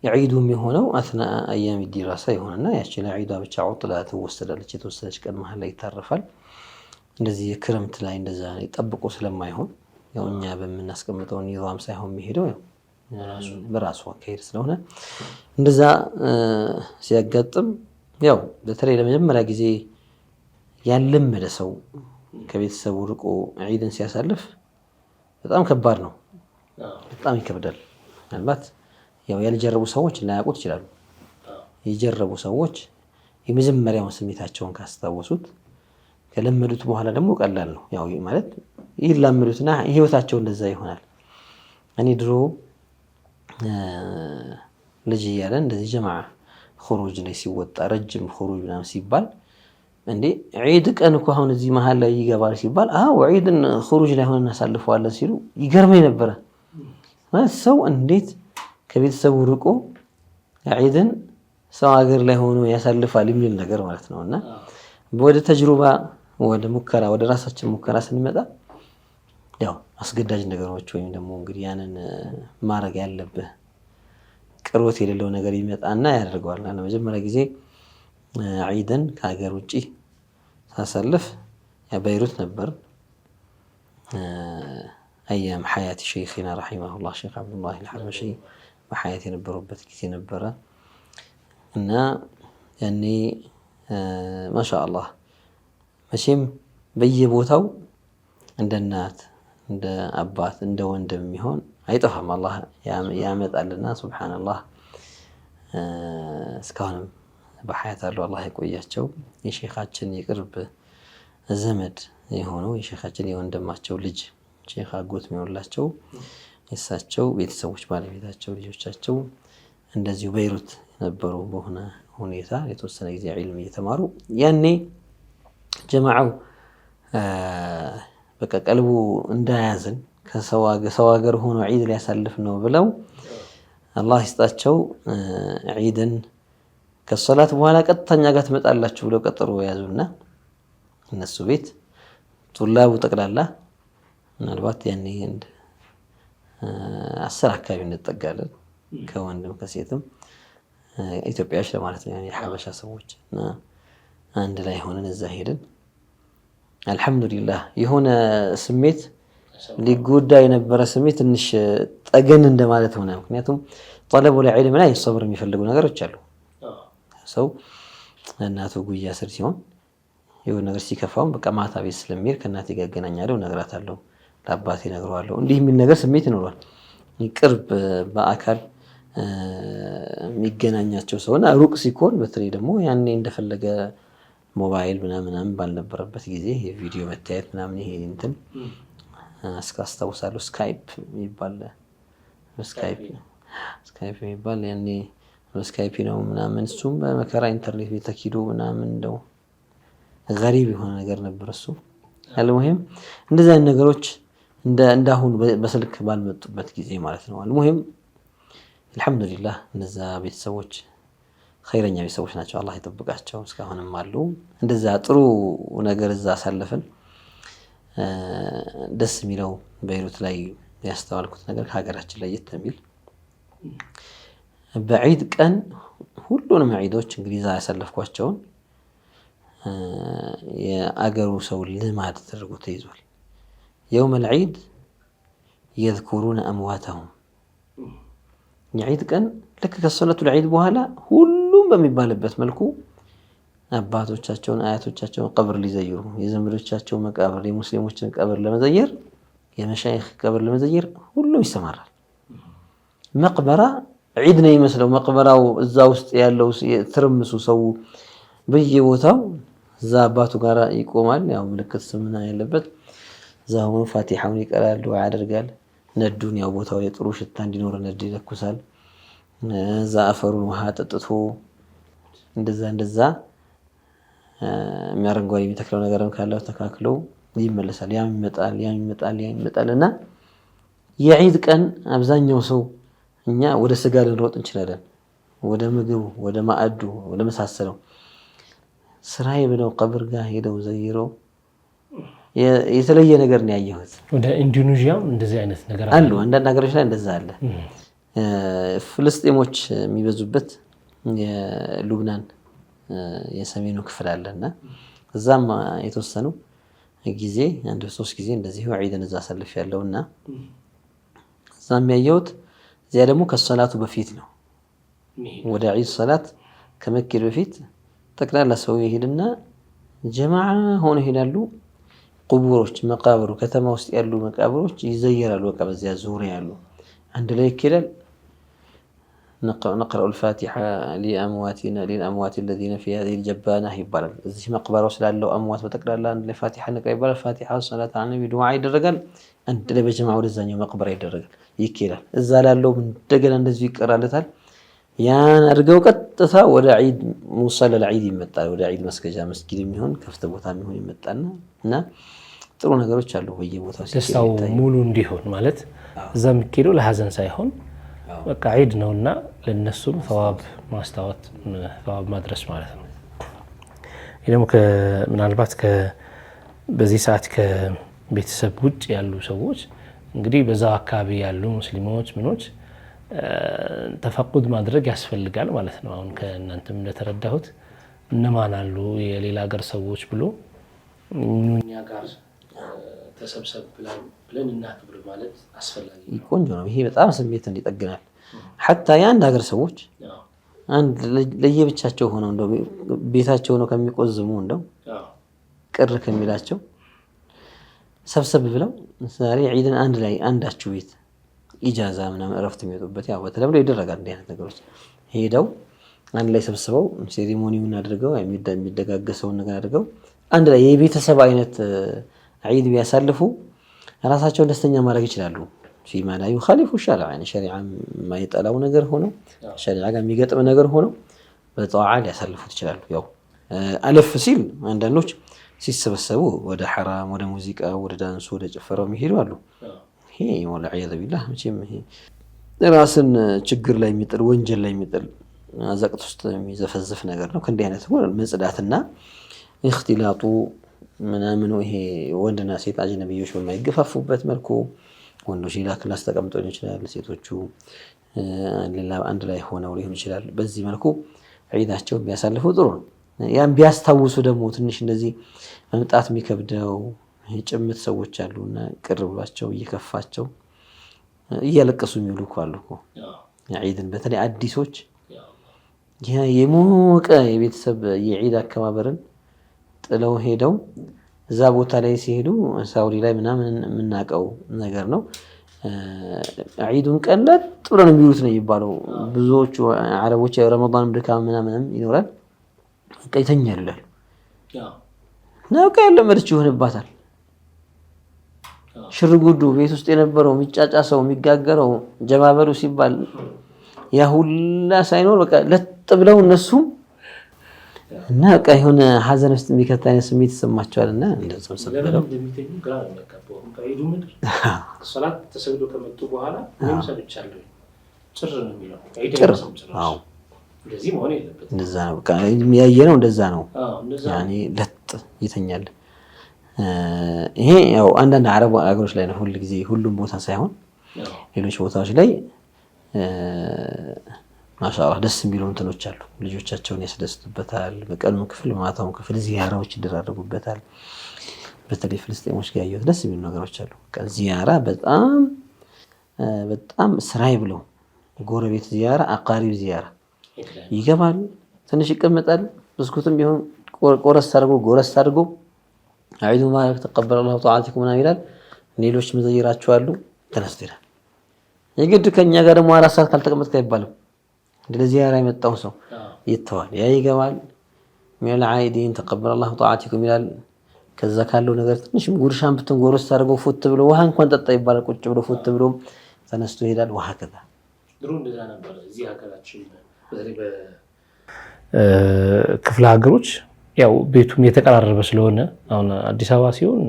የዒዱም የሆነው አስና አያም ዲራሳ ይሆንና ያቺ ለዒዷ ብቻ ዑጥላ ትወሰዳለች። የተወሰደች ቀን መሀል ላይ ይታረፋል። እንደዚህ ክረምት ላይ እንደዛ ጠብቆ ስለማይሆን ያው እኛ በመናስቀምጠው ኒዛም ሳይሆን የሚሄደው ያው በራሱ አካሄድ ስለሆነ እንደዛ ሲያጋጥም ያው በተለይ ለመጀመሪያ ጊዜ ያለመደ ሰው ከቤተሰቡ ርቆ ዒድን ሲያሳልፍ በጣም ከባድ ነው። በጣም ይከብዳል። ምናልባት ያው ያልጀረቡ ሰዎች ላያውቁት ይችላሉ። የጀረቡ ሰዎች የመጀመሪያውን ስሜታቸውን ካስታወሱት ከለመዱት በኋላ ደግሞ ቀላል ነው። ያው ማለት ይላመዱትና ህይወታቸው እንደዛ ይሆናል። እኔ ድሮ ልጅ እያለን እንደዚህ ጀማዓ ኹሩጅ ላይ ሲወጣ ረጅም ኹሩጅ ምናምን ሲባል እንዴ ዒድ ቀን እኮ አሁን እዚህ መሀል ላይ ይገባል ሲባል ዒድን ኹሩጅ ላይ ሆነን እናሳልፈዋለን ሲሉ ይገርመኝ ነበረ። ማለት ሰው እንዴት ከቤተሰቡ ርቆ ዒድን ሰው ሀገር ላይ ሆኖ ያሳልፋል የሚል ነገር ማለት ነው። እና ወደ ተጅሩባ ወደ ሙከራ ወደ ራሳችን ሙከራ ስንመጣ ያው አስገዳጅ ነገሮች ወይም ደግሞ እንግዲህ ያንን ማድረግ ያለብህ ቅርበት የሌለው ነገር ይመጣና ያደርገዋል። ለመጀመሪያ ጊዜ ዒድን ከሀገር ውጭ ሳሳልፍ በይሩት ነበር። አያም ሐያት ሸይኽና ረሒመሁላህ ሼኽ አብዱላህ አልሐበሺ በሐያት የነበሩበት ጊዜ ነበረ እና ያኔ ማሻአላህ መቼም በየቦታው እንደ እናት እንደ አባት እንደ ወንድም የሚሆን አይጠፋም። አላህ ያመጣልና ሱብሓነላህ እስካሁንም በሐያት አለው አላህ የቆያቸው የሼኻችን የቅርብ ዘመድ የሆነው የሼኻችን የወንድማቸው ልጅ ሼኽ አጎት የሚሆንላቸው የእሳቸው ቤተሰቦች ባለቤታቸው ልጆቻቸው እንደዚሁ በይሩት ነበሩ። በሆነ ሁኔታ የተወሰነ ጊዜ ዒልም እየተማሩ ያኔ ጀማዓው በቃ ቀልቡ እንዳያዝን ከሰው ሀገር ሆኖ ዒድ ሊያሳልፍ ነው ብለው አላህ ይስጣቸው ዒድን ከሰላት በኋላ ቀጥተኛ ጋር ትመጣላችሁ ብለው ቀጠሮ ያዙና እነሱ ቤት ጡላቡ ጠቅላላ ምናልባት ያኔ እንደ 10 አካባቢ እንጠጋለን ከወንድም ከሴትም ኢትዮጵያዎች ለማለት ነው። የሐበሻ ሰዎች እና አንድ ላይ ሆነን እዛ ሄድን። አልሐምዱሊላህ የሆነ ስሜት ሊጎዳ የነበረ ስሜት ትንሽ ጠገን እንደማለት ሆነ። ምክንያቱም ጠለቡ ለዒልም ላይ ሰብር የሚፈልጉ ነገሮች አሉ። ሰው እናቱ ጉያ ስር ሲሆን የሆነ ነገር ሲከፋውም በቃ ማታ ቤት ስለሚሄድ ከእናቴ ጋር እገናኛለሁ፣ እነግራታለሁ፣ ለአባቴ እነግረዋለሁ እንዲህ የሚል ነገር ስሜት ይኖራል። ቅርብ በአካል የሚገናኛቸው ሰውና ሩቅ ሲኮን በተለይ ደግሞ ያኔ እንደፈለገ ሞባይል ምናምን ባልነበረበት ጊዜ የቪዲዮ መታየት ምናምን ይሄ እንትን አስታውሳለሁ። ስካይፕ የሚባል ያኔ ስካይፕ ነው ምናምን እሱም በመከራ ኢንተርኔት ቤት ተኪዶ ምናምን እንደው ገሪብ የሆነ ነገር ነበር እሱ። አልሙሂም እንደዚህ አይነት ነገሮች እንዳሁን በስልክ ባልመጡበት ጊዜ ማለት ነው። አልሙሂም አልሐምዱሊላህ እነዛ ቤተሰቦች ኸይረኛ ቤተሰቦች ናቸው። አላህ ይጠብቃቸው እስካሁንም አሉ። እንደዛ ጥሩ ነገር እዛ አሳለፍን። ደስ የሚለው በይሩት ላይ ያስተዋልኩት ነገር ከሀገራችን ላይ የሚል በዒድ ቀን ሁሉንም ዒዶች እንግዲህ እዛ ያሳለፍኳቸውን የአገሩ ሰው ልማድ ተደርጎ ተይዟል። የውመል ዒድ የዝኩሩነ አምዋተሁም የዒድ ቀን ልክ ከሰለቱ ዒድ በኋላ ሁሉም በሚባልበት መልኩ አባቶቻቸውን አያቶቻቸውን ቀብር ሊዘይሩ የዘመዶቻቸውን መቃብር የሙስሊሞችን ቀብር ለመዘየር የመሻይኽ ቀብር ለመዘየር ሁሉም ይሰማራል። መቅበራ ዒድ ነው የሚመስለው። መቅበራው እዛ ውስጥ ያለው ትርምሱ ሰው በየቦታው እዛ አባቱ ጋር ይቆማል። ያው ምልክት ስምና ያለበት እዛ ሆኖ ፋቲሓውን ይቀራል፣ ዱዓ ያደርጋል። ነዱን ያው ቦታው የጥሩ ሽታ እንዲኖር ነድ ይለኩሳል። እዛ አፈሩን ውሃ ጠጥቶ እንደዛ የሚያረንጓዴ የሚተክለው ነገርም ካለው ተካክለው ይመለሳል። ያም ይመጣል እና የዒድ ቀን አብዛኛው ሰው እኛ ወደ ስጋ ልንሮጥ እንችላለን፣ ወደ ምግቡ፣ ወደ ማዕዱ፣ ወደ መሳሰለው ስራዬ ብለው ቀብር ጋር ሄደው ዘይረው የተለየ ነገር ነው ያየሁት።
ወደ ኢንዶኔዥያም እንደዚህ አይነት ነገር
አሉ። አንዳንድ ሀገሮች ላይ እንደዛ አለ። ፍልስጤሞች የሚበዙበት የሉብናን የሰሜኑ ክፍል አለና እዛም የተወሰኑ ጊዜ አንድ 3 ጊዜ እንደዚህ ዒድን እዛ አሳልፍ ያለውና እዛም ያየሁት እዚያ ደግሞ ከሰላቱ በፊት ነው። ወደ ዒድ ሰላት ከመኬድ በፊት ጠቅላላ ሰው ይሄድና ጀማዓ ሆኖ ይሄዳሉ። ቁቡሮች መቃብሩ ከተማ ውስጥ ያሉ መቃብሮች ይዘየራሉ። በቃ በዚያ ዙሪያ ያሉ አንድ ላይ ይኬዳል። نقرأ الفاتحة للأموات الذين في هذه الجبانة ይባላል። እዚህ መቅበራው ስላለው አምዋት በጠቅላላ አንድ ላይ ፋቲሓ ንቀራ ይባላል። ፋቲሓ ሰላት አለ ነብዩ ዱዓ ይደረጋል። አንድ ላይ በጀማዓ ወደዛኛው መቅበራ ይደረጋል ይኬዳል። እዛ ላለው እንደገና እንደዚህ ይቀራለታል። ያን አድርገው ቀጥታ ወደ ዒድ ሙሰላ ለዒድ ይመጣል። ወደ ዒድ መስገጃ መስጊድ የሚሆን ከፍተ ቦታ የሚሆን ይመጣና እና ጥሩ ነገሮች አሉ በየቦታው
ደስታው ሙሉ እንዲሆን ማለት እዛ የሚኬደው ለሐዘን ሳይሆን በቃ ዒድ ነውና ለነሱም ثواب ማስታወት ثواب ማድረስ ማለት ነው። ይሄ ደግሞ ምናልባት በዚህ ሰዓት ከቤተሰብ ውጭ ያሉ ሰዎች እንግዲህ በዛ አካባቢ ያሉ ሙስሊሞች ምኖች ተፈቁድ ማድረግ ያስፈልጋል ማለት ነው። አሁን ከእናንተም እንደተረዳሁት እነማን አሉ የሌላ ሀገር ሰዎች ብሎ እኛ ጋር ተሰብሰብ ብለን እናክብር ማለት አስፈላጊ ነው።
ቆንጆ ነው። ይሄ በጣም ስሜትን ይጠግናል። حتى የአንድ ሀገር ሰዎች አንድ ለየብቻቸው ሆነው እንደው ቤታቸው ነው ከሚቆዝሙ እንደው ቅር ከሚላቸው ሰብሰብ ብለው ዛሬ ዒድን አንድ ላይ አንዳችሁ ቤት ኢጃዛ ምናምን እረፍት የሚወጡበት ያው በተለምዶ ይደረጋል። እንዲህ አይነት ነገሮች ሄደው አንድ ላይ ሰብስበው ሴሪሞኒውን አድርገው የሚደጋገሰውን ነገር አድርገው አንድ ላይ የቤተሰብ አይነት ዒድ ቢያሳልፉ ራሳቸውን ደስተኛ ማድረግ ይችላሉ። فيما لا يخالف الشرع يعني شريعة ما يطلعው ነገር ሆኖ ሸሪዓ ጋር የሚገጥም ነገር ሆኖ በጧዓ ሊያሳልፉት ይችላሉ። ያው አለፍ ሲል አንዳንዶች ሲሰበሰቡ ወደ ሐራም ወደ ሙዚቃ ወደ ዳንስ ወደ ጭፈራው የሚሄዱ አሉ። ይሄ ወልዒያዙ ቢላህ መቼም ይሄ ራስን ችግር ላይ የሚጥል ወንጀል ላይ የሚጥል አዘቅት ውስጥ የሚዘፈዝፍ ነገር ነው። ከእንዲህ አይነት መጽዳትና እክትላጡ ምናምን ይሄ ወንድና ሴት አጅነቢዮች በማይገፋፉበት መልኩ ወንዶች ሌላ ክላስ ተቀምጠው ይችላል፣ ሴቶቹ ሌላ አንድ ላይ ሆነው ሊሆን ይችላል። በዚህ መልኩ ዒዳቸውን ቢያሳልፉ ጥሩ ነው። ያን ቢያስታውሱ ደግሞ ትንሽ እንደዚህ መምጣት የሚከብደው ጭምት ሰዎች አሉና ቅር ብሏቸው እየከፋቸው እያለቀሱ የሚውሉ እኮ አሉ እኮ ዒድን በተለይ አዲሶች የሞቀ የቤተሰብ የዒድ አከባበርን ጥለው ሄደው እዛ ቦታ ላይ ሲሄዱ ሳውዲ ላይ ምናምን የምናውቀው ነገር ነው። ዒዱን ቀለጥ ብለው ነው የሚሉት ነው የሚባለው። ብዙዎቹ አረቦች ረመዳን ድካም ምናምን ይኖራል በቃ ይተኛሉ ይላሉ። ነው ከለመደች ይሆንባታል። ሽርጉዱ ቤት ውስጥ የነበረው የሚጫጫሰው የሚጋገረው ጀማበሩ ሲባል ያ ሁላ ሳይኖር በቃ ለጥ ብለው እነሱም እና በቃ የሆነ ሐዘን ውስጥ የሚከት አይነት ስሜት ይሰማቸዋልና እንደዛው ሰበለው
እንደሚተኙ ግራ ነው የሚያጋባው። ከዒዱ ምድር ሶላት ተሰግዶ ከመጡ በኋላ ምንም ሰብቻለሁ ጭር ነው የሚለው ዒድ ነው። አዎ እንደዚህ መሆን የለበትም። እንደዛ ነው በቃ የሚያየነው እንደዛ ነው። ያኔ ለጥ ይተኛል። ይሄ ያው አንዳንድ አረብ ሀገሮች ላይ ነው ሁሉ ጊዜ ሁሉም ቦታ ሳይሆን ሌሎች ቦታዎች ላይ ማሻአላህ ደስ የሚሉ እንትኖች አሉ። ልጆቻቸውን ያስደስቱበታል። በቀኑ ክፍል ማታውን ክፍል ዚያራዎች ይደራረጉበታል። በተለይ ፍልስጤሞች ጋር ያየሁት ደስ የሚሉ ነገሮች አሉ። ዚያራ በጣም ስራይ ብለው ጎረቤት ዚያራ አቃሪብ ዚያራ ይገባል። ትንሽ ይቀመጣል። ብስኩትም ቢሆን ቆረስ አድርጎ አዒዱ ሙባረክ ተቀበለ አላሁ ተዓላቲኩም ምናምን ይላል። ሌሎች መዘይራቸው አሉ። ተነስቶ ይላል። የግድ ከኛ ጋር ደግሞ 4 ሰዓት ካልተቀመጥክ አይባልም። እንደዚህ ያራ የመጣው ሰው ይተዋል። ያ ይገባል። ሚል ዓይዲን ተቀበለ አላሁ ተዓላቲኩም ይላል። ከዛ ካለው ነገር ትንሽም ጉርሻም ብትንጎርስ አድርገው ፉት ብሎ ውሃ እንኳን ጠጣ ይባላል። ቁጭ ብሎ ፉት ብሎ ተነስቶ ይሄዳል። ውሃ ከዛ ድሮ እንደዛ ነበር። እዚህ ሀገራችን በተለይ በክፍለ ሀገሮች ያው ቤቱም የተቀራረበ ስለሆነ አሁን አዲስ አበባ ሲሆን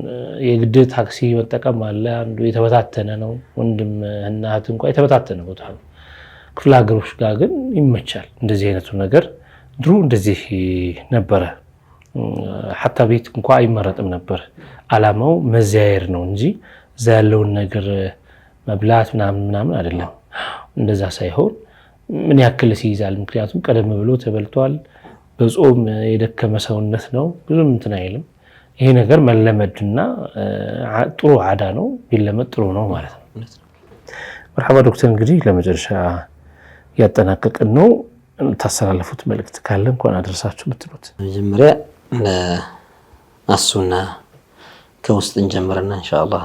የግድ ታክሲ መጠቀም አለ። አንዱ የተበታተነ ነው። ወንድም እና እህት እንኳን የተበታተነ ቦታ ነው። ክፍለ ሀገሮች ጋር ግን ይመቻል እንደዚህ አይነቱ ነገር። ድሮ እንደዚህ ነበረ። ሐታ ቤት እንኳን አይመረጥም ነበር። አላማው መዘያየር ነው እንጂ እዛ ያለውን ነገር መብላት ምናምን አይደለም። እንደዛ ሳይሆን ምን ያክል ሲይዛል። ምክንያቱም ቀደም ብሎ ተበልቷል። በጾም የደከመ ሰውነት ነው ብዙም እንትን አይልም። ይሄ ነገር መለመድና ጥሩ ዓዳ ነው ቢለመድ ጥሩ ነው ማለት ነው። መርሐባ ዶክተር እንግዲህ ለመጨረሻ ያጠናቀቅን ነው ታስተላልፉት መልእክት ካለ እንኳን አደረሳችሁ ብትሉት።
መጀመሪያ ለአሱና ከውስጥ እንጀምርና ኢንሻአላህ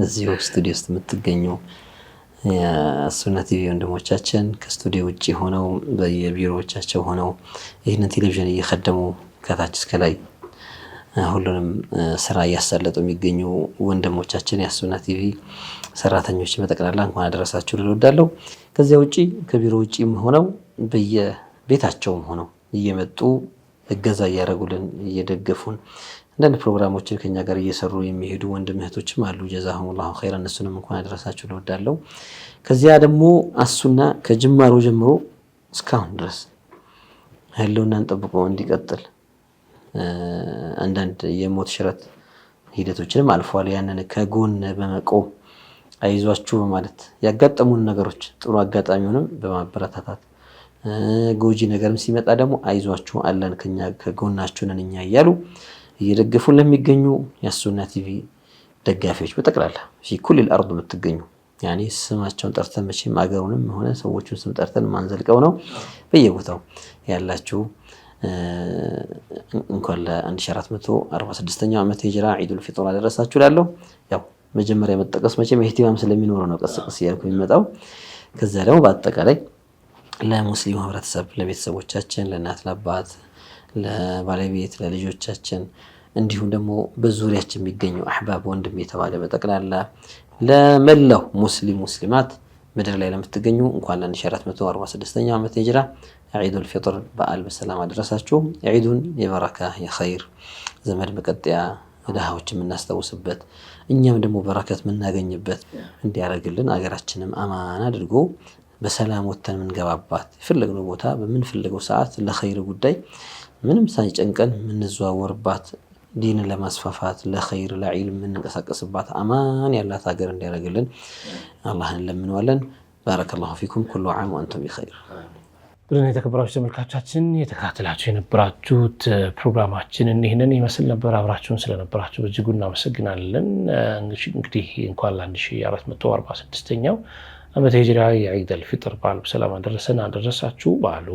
እዚህ ስቱዲዮ ውስጥ የምትገኙ የአሱና ቲቪ ወንድሞቻችን ከስቱዲዮ ውጪ ሆነው በየቢሮዎቻቸው ሆነው ይህንን ቴሌቪዥን እየከደሙ ከታች እስከ ላይ ሁሉንም ስራ እያሳለጡ የሚገኙ ወንድሞቻችን የአሱና ቲቪ ሰራተኞች በጠቅላላ እንኳን አደረሳችሁ ልወዳለሁ። ከዚያ ውጪ ከቢሮ ውጪም ሆነው በየቤታቸውም ሆነው እየመጡ እገዛ እያደረጉልን እየደገፉን አንዳንድ ፕሮግራሞችን ከኛ ጋር እየሰሩ የሚሄዱ ወንድም እህቶችም አሉ። ጀዛሁሙላሁ ኸይራን እነሱንም እንኳን አደረሳችሁ ልወዳለሁ። ከዚያ ደግሞ አሱና ከጅማሮ ጀምሮ እስካሁን ድረስ ህልውናን ጠብቆ እንዲቀጥል አንዳንድ የሞት ሽረት ሂደቶችንም አልፏል። ያንን ከጎን በመቆም አይዟችሁ በማለት ያጋጠሙን ነገሮች ጥሩ አጋጣሚውንም በማበረታታት ጎጂ ነገርም ሲመጣ ደግሞ አይዟችሁ አለን ከኛ ከጎናችሁ ነን እኛ እያሉ እየደገፉን ለሚገኙ የአሱና ቲቪ ደጋፊዎች በጠቅላላ في كل الارض የምትገኙ ያኔ ስማቸውን ጠርተን መቼም አገሩንም ሆነ ሰዎችን ስም ጠርተን ማንዘልቀው ነው በየቦታው ያላችሁ እንኳን ለ1446ኛው ዓመት ሂጅራ ዒዱል ፊጥር አደረሳችሁ ላለው ያው መጀመሪያ መጠቀስ መቼም ኢህቲማም ስለሚኖር ነው ቀስቀስ ያልኩ የሚመጣው። ከዛ ደግሞ በአጠቃላይ ለሙስሊም ህብረተሰብ ለቤተሰቦቻችን ለእናት ለአባት ለባለቤት ለልጆቻችን እንዲሁም ደግሞ በዙሪያችን የሚገኙ አህባብ ወንድም የተባለ በጠቅላላ ለመላው ሙስሊማት ምድር ላይ ለምትገኙ እንኳን ለ1446ኛው ዓመት ሂጅራ ዒዱል ፊጥር በዓል በሰላም አደረሳችሁ። ዒዱን የበረካ የኸይር ዘመድ መቀጠያ ድሃዎች የምናስታውስበት እኛም ደግሞ በረከት የምናገኝበት እንዲያደርግልን አገራችንም አማን አድርጎ በሰላም ወተን የምንገባባት የፈለግነው ቦታ በምንፈልገው ሰዓት ለኸይር ጉዳይ ምንም ሳይጨንቀን የምንዘዋወርባት ዲንን ለማስፋፋት ለኸይር ለዒልም የምንንቀሳቀስባት አማን ያላት ሀገር እንዲያደርግልን አላህን እንለምነዋለን። ባረከላሁ ፊኩም ኩሉ ዓም ወአንቱም ቢኸይር። ብለን የተከበራችሁ ተመልካቾቻችን የተከታተላችሁ የነበራችሁት ፕሮግራማችንን ይህንን ይመስል ነበር። አብራችሁን ስለነበራችሁ በእጅጉ እናመሰግናለን። እንግዲህ እንኳን ለ1446ኛው ዓመተ ሂጅራ የዒዱል ፊጥር በዓል በሰላም አደረሰን አደረሳችሁ። በዓሉ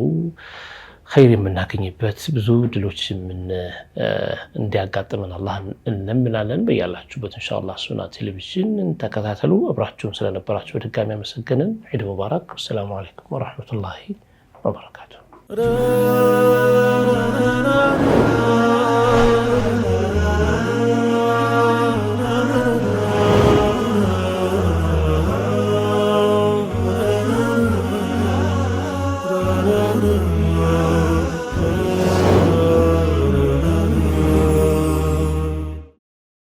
ኸይር የምናገኝበት ብዙ ድሎች እንዲያጋጥመን አላህ እንለምናለን። በያላችሁበት ኢንሻአላህ ሱና ቴሌቪዥን ተከታተሉ። አብራችሁን ስለነበራችሁ በድጋሚ አመሰግነን። ዒድ ሙባረክ። ሰላም አለይኩም ወራህመቱላሂ وبركاته.